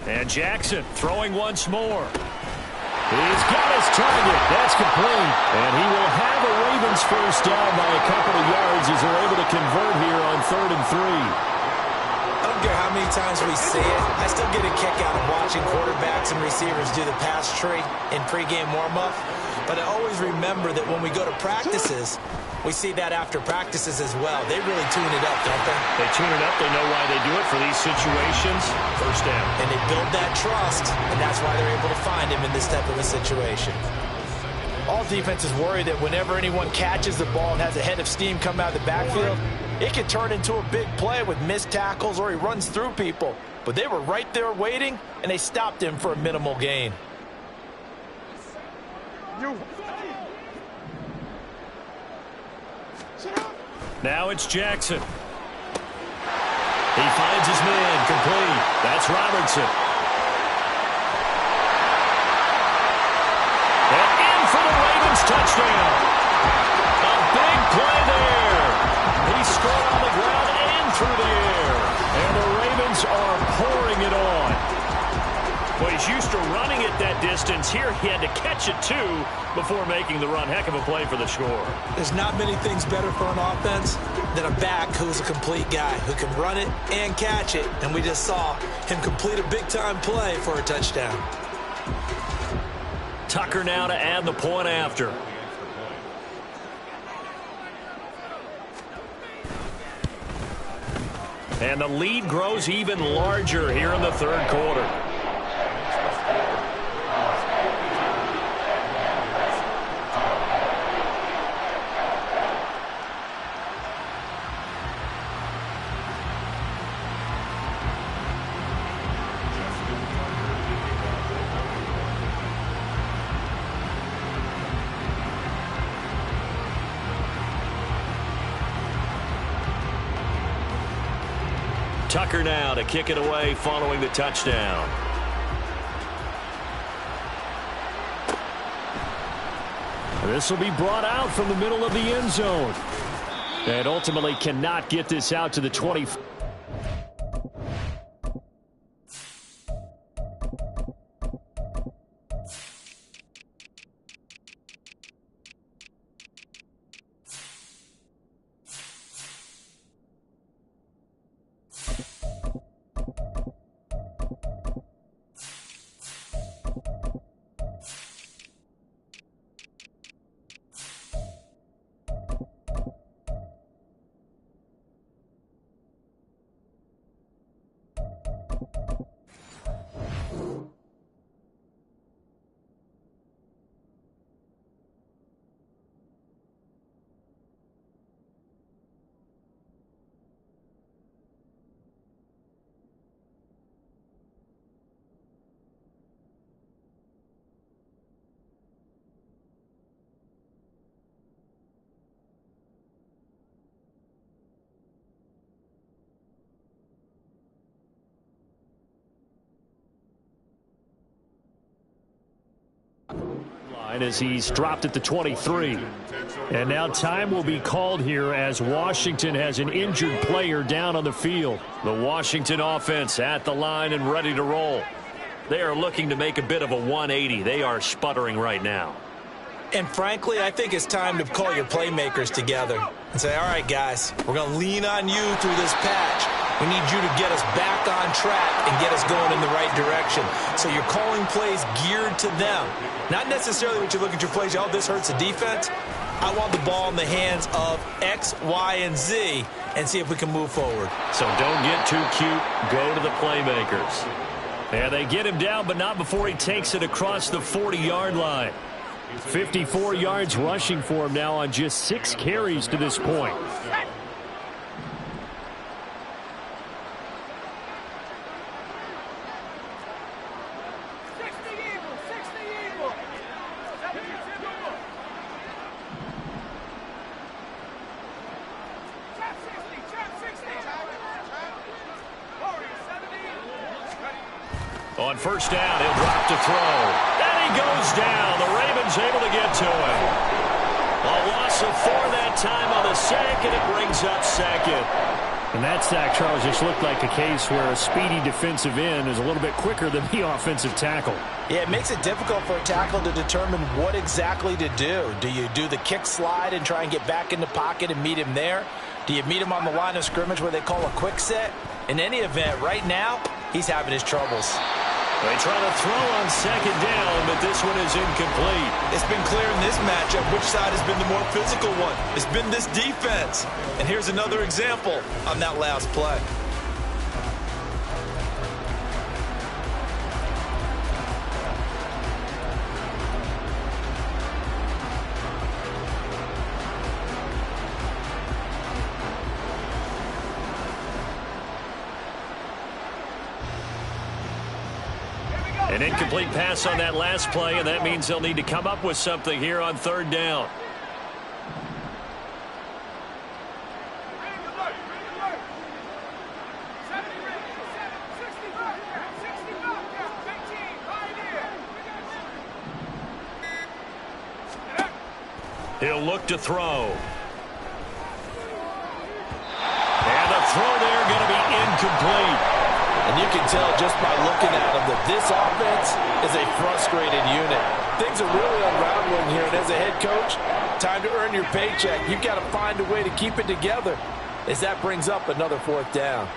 S2: And Jackson throwing once more. He's got his target. That's complete. And he will have a Ravens first down by a couple of yards as they're able to convert here on 3rd and 3.
S4: I don't care how many times we see it. I still get a kick out of watching quarterbacks and receivers do the pass tree in pregame warm-up. But I always remember that when we go to practices, we see that after practices as well. They really tune it up, don't they?
S2: They tune it up. They know why they do it for these situations. First down.
S4: And they build that trust, and that's why they're able to find him in this type of a situation.
S3: All defenses worry that whenever anyone catches the ball and has a head of steam come out of the backfield, it can turn into a big play with missed tackles or he runs through people. But they were right there waiting, and they stopped him for a minimal gain.
S2: Now it's Jackson. He finds his man, complete. That's Robertson. And in for the Ravens touchdown. A big play there. He scored on the ground and through the air. And the Ravens are pouring it on. Well, He's used to running it that distance. Here he had to catch it, too, before making the run. Heck of a play for the score.
S3: There's not many things better for an offense than a back who's a complete guy, who can run it and catch it. And we just saw him complete a big-time play for a touchdown.
S2: Tucker now to add the point after. And the lead grows even larger here in the third quarter. Tucker now to kick it away following the touchdown. This will be brought out from the middle of the end zone. And ultimately cannot get this out to the 20. As he's dropped at the 23. And now time will be called here as Washington has an injured player down on the field. The Washington offense at the line and ready to roll. They are looking to make a bit of a 180. They are sputtering right now.
S3: And frankly, I think it's time to call your playmakers together and say, all right, guys, we're going to lean on you through this patch. We need you to get us back on track and get us going in the right direction. So you're calling plays geared to them. Not necessarily what you look at your plays, oh, this hurts the defense. I want the ball in the hands of X, Y, and Z and see if we can move forward.
S2: So don't get too cute. Go to the playmakers. And they get him down, but not before he takes it across the 40-yard line. 54 yards rushing for him now on just 6 carries to this point. On first down, he'll drop to throw. And he goes down. The Ravens able to get to him. A loss of 4 that time on the sack, and it brings up second. And that sack, Charles, just looked like a case where a speedy defensive end is a little bit quicker than the offensive tackle.
S3: Yeah, it makes it difficult for a tackle to determine what exactly to do. Do you do the kick slide and try and get back in the pocket and meet him there? Do you meet him on the line of scrimmage where they call a quick set? In any event, right now, he's having his troubles.
S2: They try to throw on second down, but this one is incomplete.
S3: It's been clear in this matchup which side has been the more physical one. It's been this defense. And here's another example on that last play.
S2: An incomplete pass on that last play, and that means they'll need to come up with something here on third down. He'll look to throw. And the throw there going to be incomplete.
S3: And you can tell just by looking at him that this offense is a frustrated unit. Things are really unraveling here, and as a head coach, time to earn your paycheck. You've got to find a way to keep it together as that brings up another 4th down.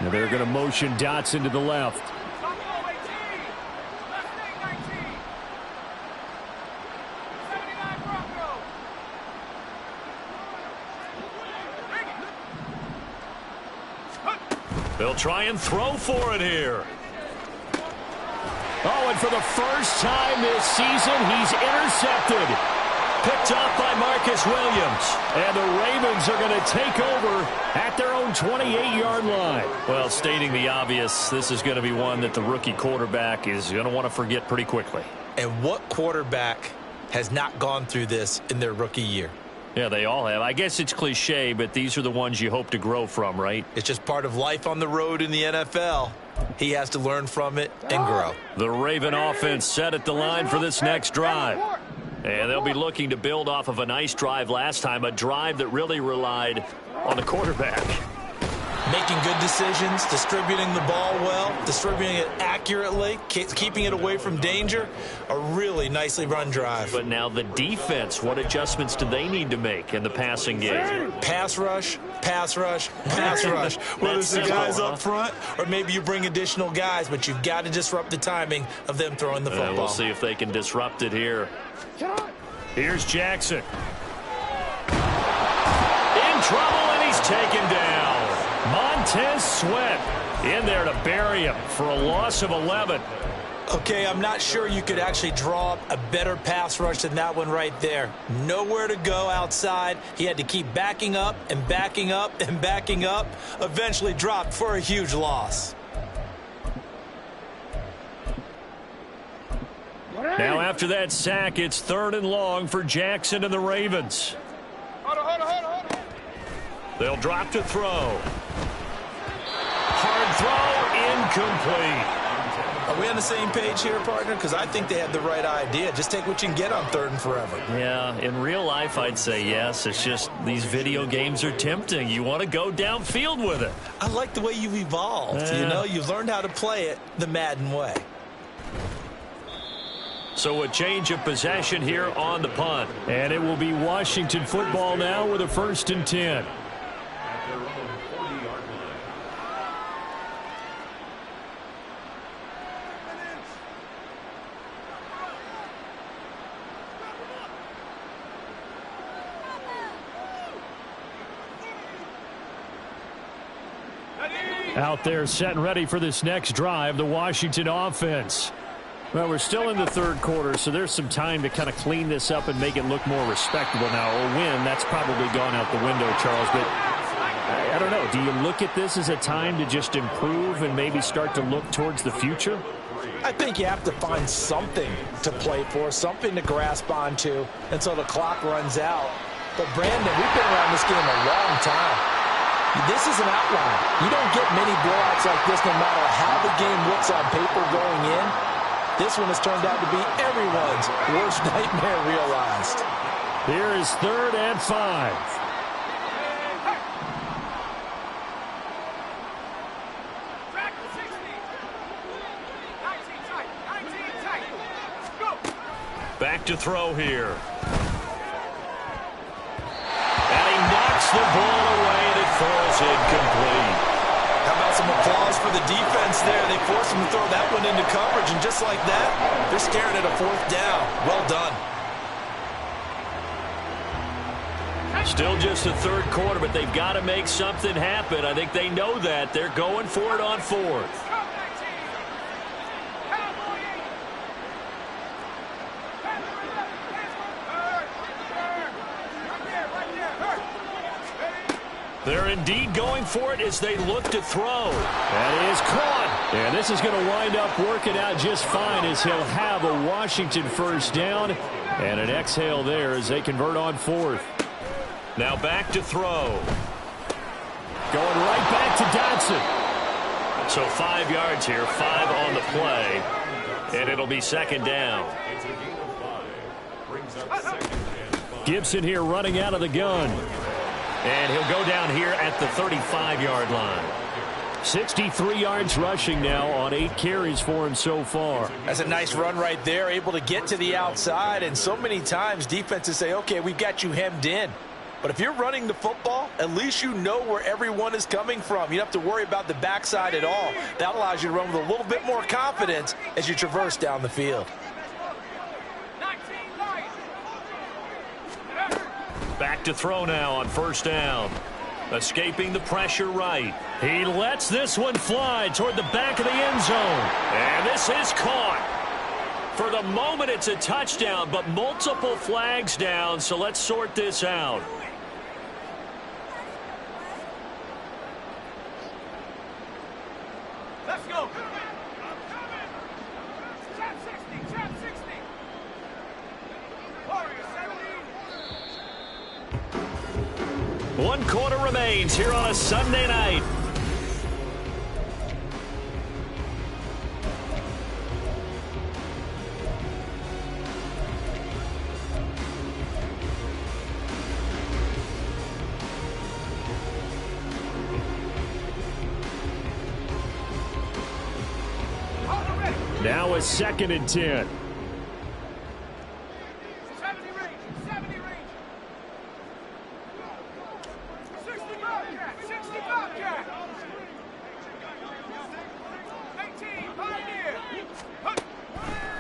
S2: Now they're going to motion Dotson to the left. They'll try and throw for it here. Oh, and for the first time this season, he's intercepted. Picked off by Marcus Williams. And the Ravens are going to take over at their own 28-yard line. Well, stating the obvious, this is going to be one that the rookie quarterback is going to want to forget pretty quickly.
S3: And what quarterback has not gone through this in their rookie year?
S2: Yeah, they all have. I guess it's cliche, but these are the ones you hope to grow from, right?
S3: It's just part of life on the road in the NFL. He has to learn from it and grow.
S2: The Raven offense set at the line for this next drive. And they'll be looking to build off of a nice drive last time, a drive that really relied on the quarterback.
S3: Making good decisions, distributing the ball well, distributing it accurately, keeping it away from danger. A really nicely run drive.
S2: But now the defense, what adjustments do they need to make in the passing game?
S3: Pass rush, pass rush, pass rush. Whether it's the guys up front or maybe you bring additional guys, but you've got to disrupt the timing of them throwing the football.
S2: We'll see if they can disrupt it here. Here's Jackson. In trouble, and he's taken down. Montez Sweat in there to bury him for a loss of 11.
S3: Okay, I'm not sure you could actually draw up a better pass rush than that one right there. Nowhere to go outside. He had to keep backing up and backing up and backing up. Eventually dropped for a huge loss.
S2: Now after that sack, it's 3rd and long for Jackson and the Ravens.
S5: Hold on.
S2: They'll drop to throw. Hard throw, incomplete.
S3: Are we on the same page here, partner? Because I think they had the right idea. Just take what you can get on 3rd and forever.
S2: Yeah, in real life, I'd say yes. It's just these video games are tempting. You want to go downfield with it.
S3: I like the way you've evolved. You know, you've learned how to play it the Madden way.
S2: So a change of possession here on the punt. And it will be Washington football now with a 1st and 10. Out there set and ready for this next drive, the Washington offense. Well, we're still in the 3rd quarter, so there's some time to kind of clean this up and make it look more respectable now. A win, that's probably gone out the window, Charles. But I don't know. Do you look at this as a time to just improve and maybe start to look towards the future?
S3: I think you have to find something to play for, something to grasp onto until the clock runs out. But, Brandon, we've been around this game a long time. This is an outlier. You don't get many blowouts like this no matter how the game looks on paper going in. This one has turned out to be everyone's worst nightmare realized.
S2: Here is 3rd and 5. Back to throw here. And he knocks the ball away and it falls incomplete.
S3: How about some applause for the defense there? They forced him to throw that one into coverage, and just like that, they're staring at a 4th down. Well done.
S2: Still just the 3rd quarter, but they've got to make something happen. I think they know that. They're going for it on 4th. They're indeed going for it as they look to throw. That is caught. And this is going to wind up working out just fine as he'll have a Washington 1st down. And an exhale there as they convert on 4th. Now back to throw. Going right back to Dotson. So 5 yards here, 5 on the play. And it'll be 2nd down. Gibson here running out of the gun. And he'll go down here at the 35-yard line. 63 yards rushing now on 8 carries for him so far.
S3: That's a nice run right there, able to get to the outside. And so many times defenses say, okay, we've got you hemmed in. But if you're running the football, at least you know where everyone is coming from. You don't have to worry about the backside at all. That allows you to run with a little bit more confidence as you traverse down the field.
S2: Back to throw now on first down. Escaping the pressure right. He lets this one fly toward the back of the end zone. And this is caught. For the moment, it's a touchdown, but multiple flags down, so let's sort this out.
S5: Let's go. Trap 60. Warrior 17.
S2: 1 quarter remains here on a Sunday night. Now a 2nd and 10.
S5: 70 range. 65 cat. 18, Pioneer.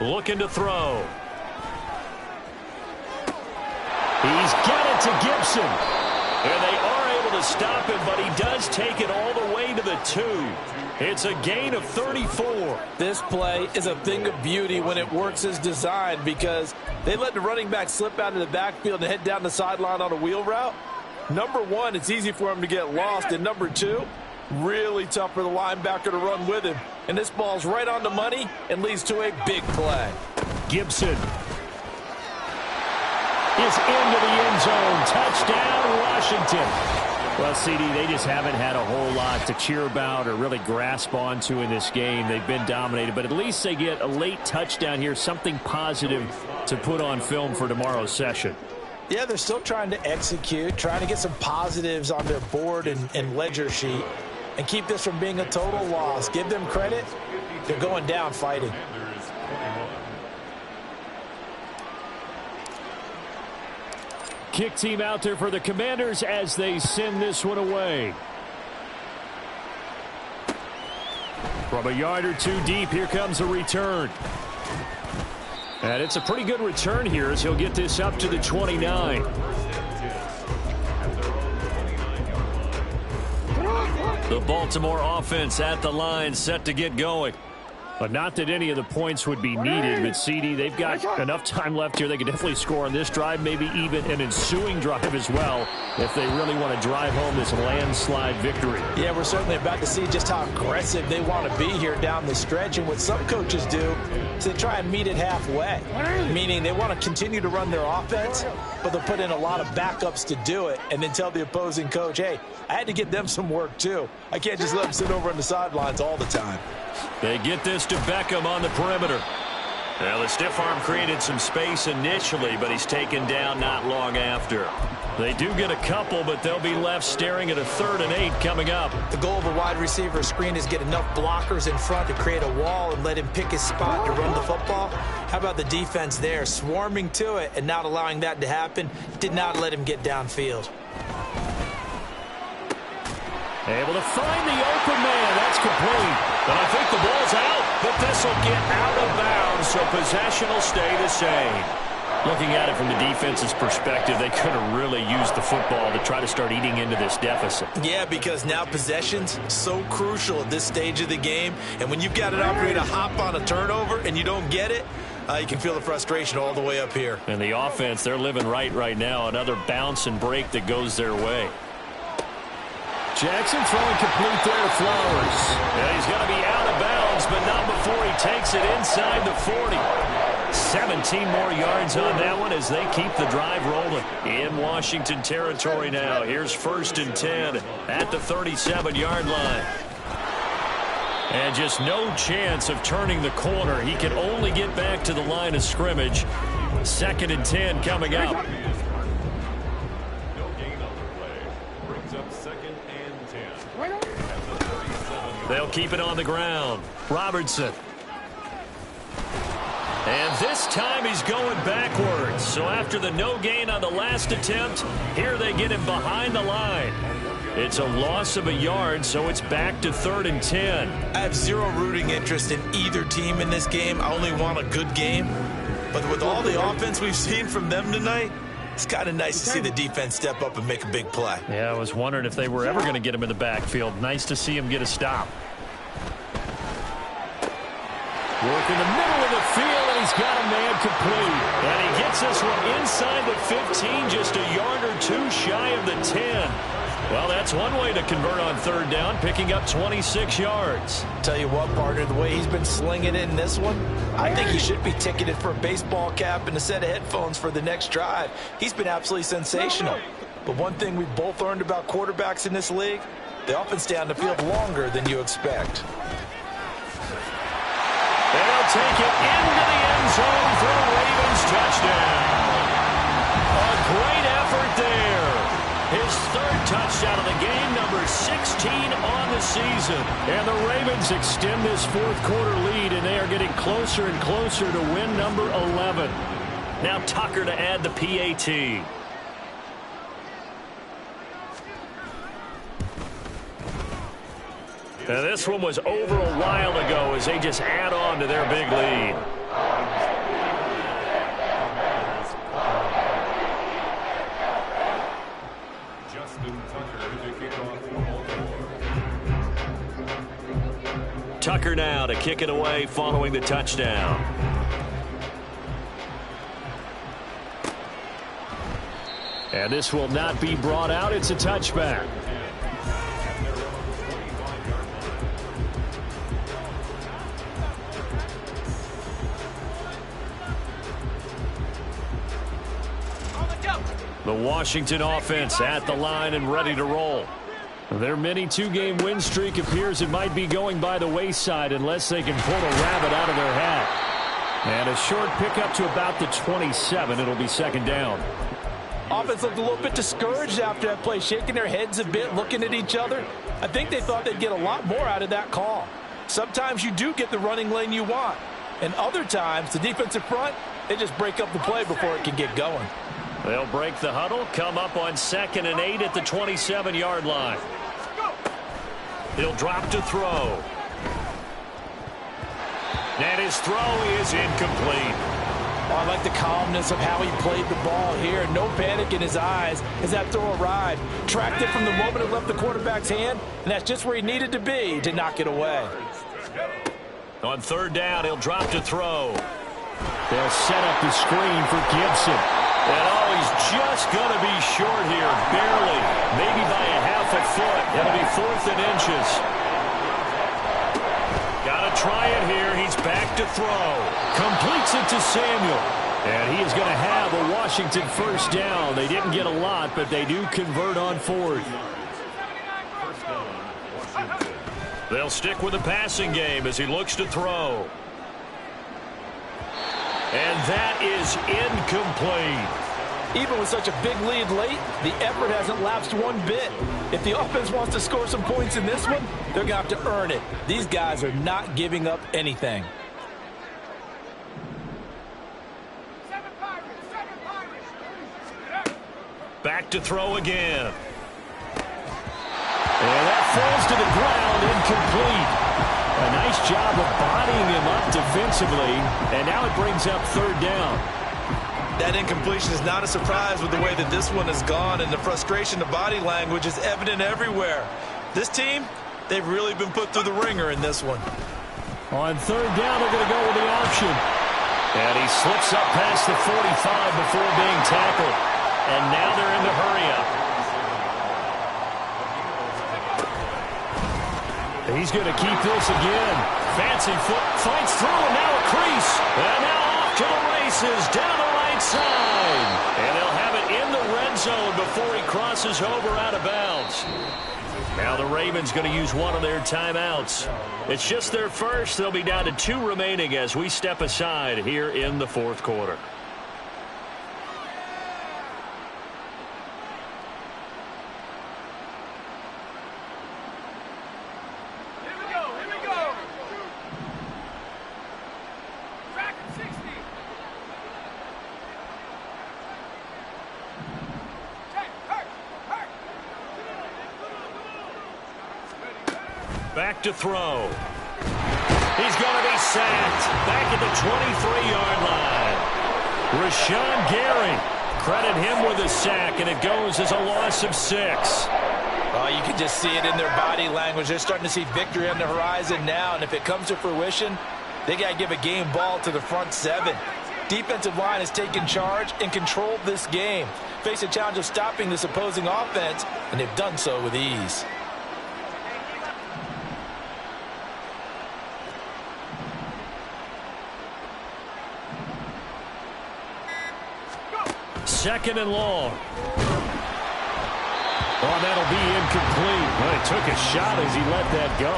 S2: Looking to throw. He's got it to Gibson. And they are able to stop him, but he does take it all the way to the 2. It's a gain of 34.
S3: This play is a thing of beauty when it works as designed because they let the running back slip out of the backfield and head down the sideline on a wheel route. Number one, it's easy for him to get lost. And number two, really tough for the linebacker to run with him. And this ball's right on the money and leads to a big play.
S2: Gibson is into the end zone. Touchdown, Washington. Well, CD, they just haven't had a whole lot to cheer about or really grasp onto in this game. They've been dominated, but at least they get a late touchdown here, something positive to put on film for tomorrow's session.
S3: Yeah, they're still trying to execute, trying to get some positives on their board and ledger sheet and keep this from being a total loss. Give them credit. They're going down fighting.
S2: Kick team out there for the Commanders as they send this one away. From a yard or two deep, here comes a return. And it's a pretty good return here as he'll get this up to the 29. The Baltimore offense at the line, set to get going. But not that any of the points would be needed, but CD, they've got enough time left here. They can definitely score on this drive, maybe even an ensuing drive as well, if they really want to drive home this landslide victory.
S3: Yeah, we're certainly about to see just how aggressive they want to be here down the stretch. And what some coaches do is they try and meet it halfway, meaning they want to continue to run their offense, but they'll put in a lot of backups to do it and then tell the opposing coach, hey, I had to get them some work too. I can't just let them sit over on the sidelines all the time.
S2: They get this to Beckham on the perimeter. Well, the stiff arm created some space initially, but he's taken down not long after. They do get a couple, but they'll be left staring at a 3rd and 8 coming up.
S3: The goal of a wide receiver screen is get enough blockers in front to create a wall and let him pick his spot to run the football. How about the defense there, swarming to it and not allowing that to happen? Did not let him get downfield.
S2: Able to find the open man. That's complete. But I think the ball's out. But this will get out of bounds, so possession will stay the same. Looking at it from the defense's perspective, they could have really used the football to try to start eating into this deficit.
S3: Yeah, because now possession's so crucial at this stage of the game. And when you've got an opportunity to hop on a turnover and you don't get it, you can feel the frustration all the way up here.
S2: And the offense, they're living right now. Another bounce and break that goes their way. Jackson throwing complete there to Flowers. And he's going to be out of bounds, but not before he takes it inside the 40. 17 more yards on that one as they keep the drive rolling. In Washington territory now. Here's 1st and 10 at the 37-yard line. And just no chance of turning the corner. He can only get back to the line of scrimmage. 2nd and 10 coming up.
S6: No gain on the play. Brings up 2nd and 10. At the 37-yard
S2: They'll keep it on the ground. Robertson. And this time he's going backwards. So after the no gain on the last attempt, here they get him behind the line. It's a loss of a yard, so it's back to 3rd and 10.
S4: I have zero rooting interest in either team in this game. I only want a good game. But with all the offense we've seen from them tonight, it's kind of nice to see the defense step up and make a big play.
S2: Yeah, I was wondering if they were ever going to get him in the backfield. Nice to see him get a stop. Work in the middle of the field, and he's got a man complete. And he gets this one inside the 15, just a yard or two shy of the 10. Well, that's one way to convert on 3rd down, picking up 26 yards.
S3: Tell you what, partner, the way he's been slinging it in this one, I think he should be ticketed for a baseball cap and a set of headphones for the next drive. He's been absolutely sensational. But one thing we've both learned about quarterbacks in this league, they often stay on the field longer than you expect.
S2: They'll take it into the end zone for a Ravens touchdown. A great effort there. His 3rd touchdown of the game, number 16 on the season. And the Ravens extend this 4th quarter lead, and they are getting closer and closer to win number 11. Now Tucker to add the PAT. Now this one was over a while ago as they just add on to their big lead. Tucker now to kick it away following the touchdown. And this will not be brought out. It's a touchback. The Washington offense at the line and ready to roll. Their mini 2-game win streak appears it might be going by the wayside unless they can pull a rabbit out of their hat. And a short pickup to about the 27. It'll be 2nd down.
S3: Offense looked a little bit discouraged after that play, shaking their heads a bit, looking at each other. I think they thought they'd get a lot more out of that call. Sometimes you do get the running lane you want. And other times, the defensive front, they just break up the play before it can get going.
S2: They'll break the huddle, come up on 2nd and 8 at the 27-yard line. He'll drop to throw. And his throw is incomplete.
S3: Oh, I like the calmness of how he played the ball here. No panic in his eyes as that throw arrived. Tracked it from the moment it left the quarterback's hand, and that's just where he needed to be to knock it away.
S2: On 3rd down, he'll drop to throw. They'll set up the screen for Gibson. And oh, he's just going to be short here, barely, maybe by a half a foot. It'll be 4th and inches. Got to try it here. He's back to throw. Completes it to Samuel. And he is going to have a Washington 1st down. They didn't get a lot, but they do convert on 4th. They'll stick with the passing game as he looks to throw. And that is incomplete.
S3: Even with such a big lead late, the effort hasn't lapsed one bit. If the offense wants to score some points in this one, they're going to have to earn it. These guys are not giving up anything.
S2: Back to throw again. And that falls to the ground, incomplete. A nice job of bodying him up defensively, and now it brings up 3rd down.
S4: That incompletion is not a surprise with the way that this one has gone, and the frustration of body language is evident everywhere. This team, they've really been put through the ringer in this one.
S2: On 3rd down, they're going to go with the option. And he slips up past the 45 before being tackled. And now they're in the hurry-up. He's going to keep this again. Fancy foot fights through, and now a crease. And now off to the races, down the right side. And they'll have it in the red zone before he crosses over out of bounds. Now the Ravens going to use one of their timeouts. It's just their first. They'll be down to 2 remaining as we step aside here in the 4th quarter. Back to throw. He's going to be sacked back at the 23-yard line. Rashawn Gary, credit him with a sack, and it goes as a loss of 6.
S3: Oh, you can just see it in their body language. They're starting to see victory on the horizon now, and if it comes to fruition, they got to give a game ball to the front 7. Defensive line has taken charge and controlled this game. Face a challenge of stopping this opposing offense, and they've done so with ease.
S2: Second and long. Oh, that'll be incomplete. Well, he took a shot as he let that go.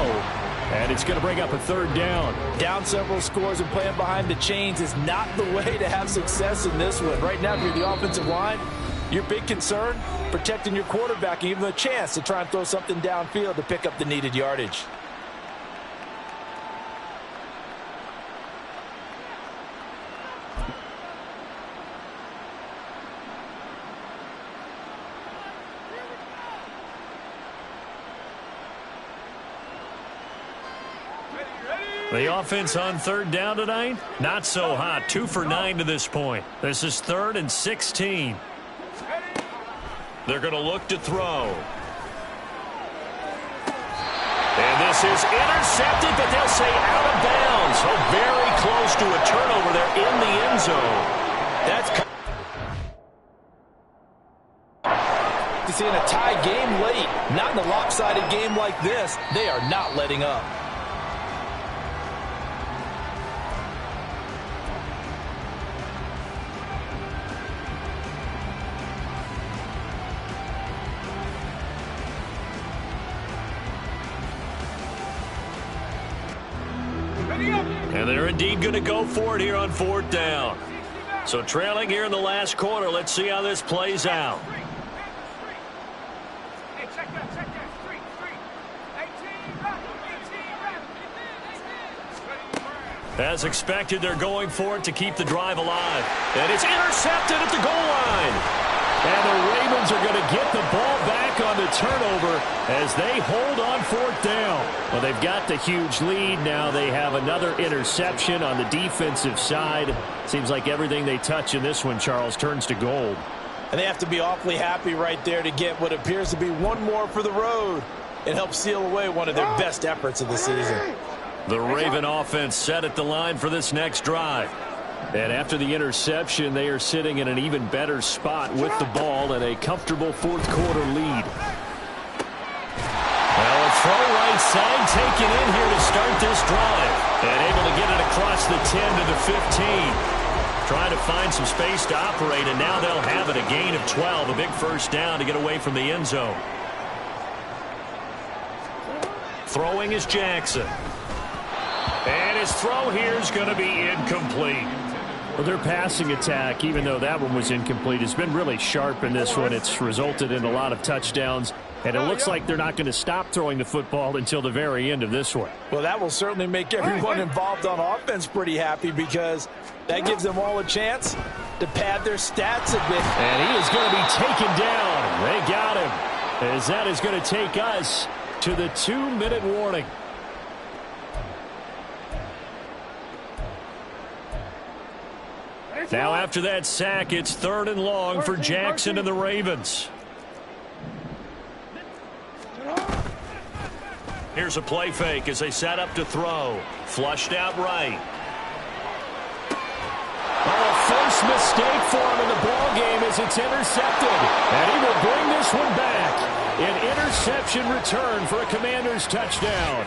S2: And it's going to bring up a 3rd down.
S3: Down several scores and playing behind the chains is not the way to have success in this one. Right now, if you're the offensive line, your big concern, protecting your quarterback and giving him a chance to try and throw something downfield to pick up the needed yardage.
S2: The offense on 3rd down tonight, not so hot. 2 for 9 to this point. This is 3rd and 16. They're going to look to throw. And this is intercepted, but they'll say out of bounds. So very close to a turnover there in the end zone.
S3: That's to see in a tie game late. Not in a lopsided game like this. They are not letting up.
S2: And they're indeed going to go for it here on 4th down. So trailing here in the last quarter. Let's see how this plays out. As expected, they're going for it to keep the drive alive. And it's intercepted at the goal line. And the Ravens are going to get the ball back on the turnover as they hold on 4th down. Well, they've got the huge lead. Now they have another interception on the defensive side. Seems like everything they touch in this one, Charles, turns to gold.
S3: And they have to be awfully happy right there to get what appears to be one more for the road and help seal away one of their best efforts of the season.
S2: The Raven offense set at the line for this next drive. And after the interception, they are sitting in an even better spot with the ball and a comfortable 4th quarter lead. Well, a throw right side taken in here to start this drive. And able to get it across the 10 to the 15. Trying to find some space to operate, and now they'll have it. A gain of 12, a big 1st down to get away from the end zone. Throwing is Jackson. And his throw here is going to be incomplete. Well, their passing attack, even though that one was incomplete, has been really sharp in this one. It's resulted in a lot of touchdowns, and it looks like they're not going to stop throwing the football until the very end of this one.
S3: Well, that will certainly make everyone involved on offense pretty happy because that gives them all a chance to pad their stats a bit.
S2: And he is going to be taken down. They got him, as that is going to take us to the 2-minute warning. Now after that sack, it's 3rd and long for Jackson and the Ravens. Here's a play fake as they set up to throw. Flushed out right. Oh, first mistake for him in the ball game as it's intercepted. And he will bring this one back. An interception return for a Commanders touchdown.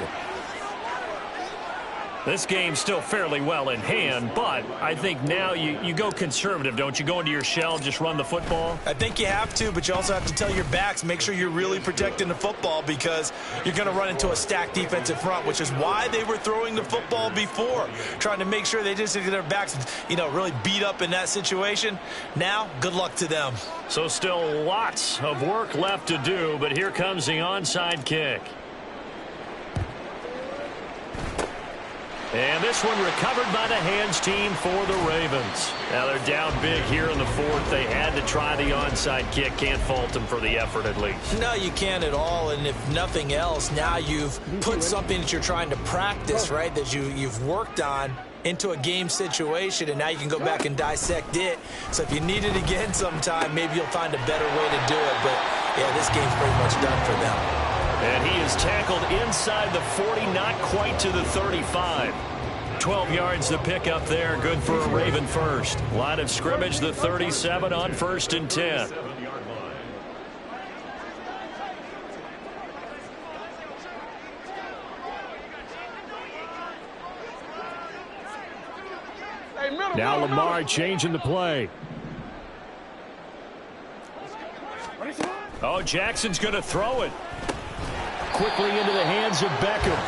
S2: This game's still fairly well in hand, but I think now you go conservative, don't you? Go into your shell, just run the football?
S3: I think you have to, but you also have to tell your backs, make sure you're really protecting the football because you're going to run into a stacked defensive front, which is why they were throwing the football before, trying to make sure they just get their backs, really beat up in that situation. Now, good luck to them.
S2: So still lots of work left to do, but here comes the onside kick. And this one recovered by the hands team for the Ravens. Now they're down big here in the fourth. They had to try the onside kick. Can't fault them for the effort at least.
S3: No, you can't at all. And if nothing else, now you've put something that you're trying to practice, right, that you've worked on into a game situation, and now you can go back and dissect it. So if you need it again sometime, maybe you'll find a better way to do it. But, yeah, this game's pretty much done for them.
S2: And he is tackled inside the 40, not quite to the 35. 12 yards to pick up there, good for a Raven first. Line of scrimmage, the 37 on 1st and 10. Now Lamar changing the play. Oh, Jackson's going to throw it. Quickly into the hands of Beckham.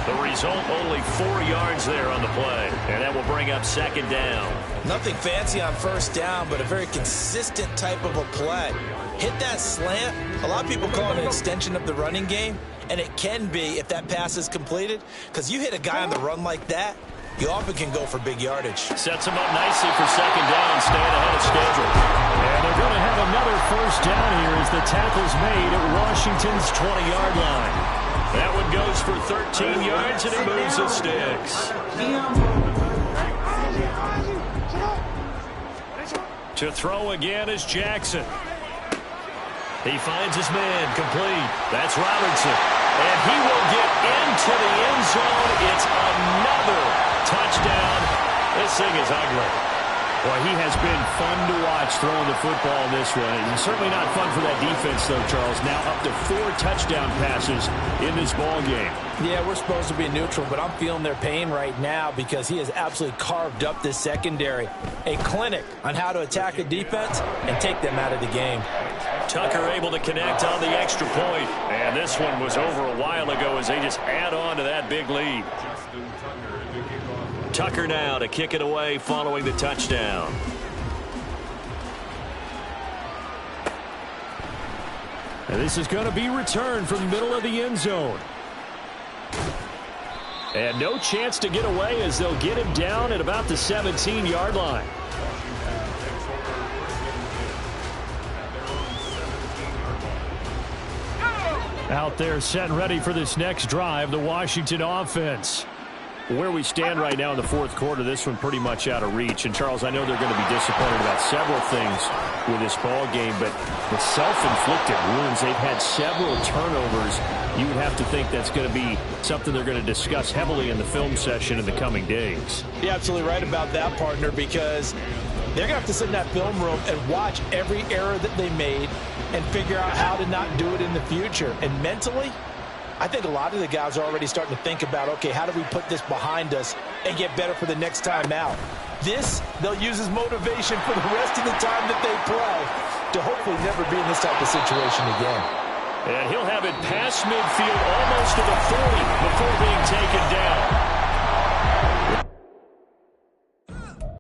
S2: The result, only 4 yards there on the play. And that will bring up 2nd down.
S3: Nothing fancy on 1st down, but a very consistent type of a play. Hit that slant. A lot of people call it an extension of the running game, and it can be if that pass is completed, because you hit a guy on the run like that, you often can go for big yardage.
S2: Sets him up nicely for 2nd down, staying ahead of schedule. And they're going to have another 1st down here as the tackle's made at Washington's 20-yard line. That one goes for 13 yards, and it moves the sticks. To throw again is Jackson. He finds his man, complete. That's Robertson. And he will get into the end zone. It's another touchdown. This thing is ugly. Boy, he has been fun to watch throwing the football in this one. And certainly not fun for that defense, though, Charles. Now up to 4 touchdown passes in this ball game. Yeah, we're supposed to be neutral, but I'm feeling their pain right now because he has absolutely carved up this secondary. A clinic on how to attack a defense and take them out of the game. Tucker able to connect on the extra point. And this one was over a while ago as they just add on to that big lead. Tucker now to kick it away following the touchdown. And this is going to be returned from the middle of the end zone. And no chance to get away as they'll get him down at about the 17-yard line. Out there set and ready for this next drive, the Washington offense. Where we stand right now in the fourth quarter, this one pretty much out of reach. And, Charles, I know they're going to be disappointed about several things with this ball game, but the self-inflicted wounds, they've had several turnovers. You would have to think that's going to be something they're going to discuss heavily in the film session in the coming days.
S3: You're absolutely right about that, partner, because they're going to have to sit in that film room and watch every error that they made and figure out how to not do it in the future. And mentally, I think a lot of the guys are already starting to think about, okay, how do we put this behind us and get better for the next time out? This, they'll use as motivation for the rest of the time that they play to hopefully never be in this type of situation again.
S2: And he'll have it past midfield almost to the 40 before being taken down.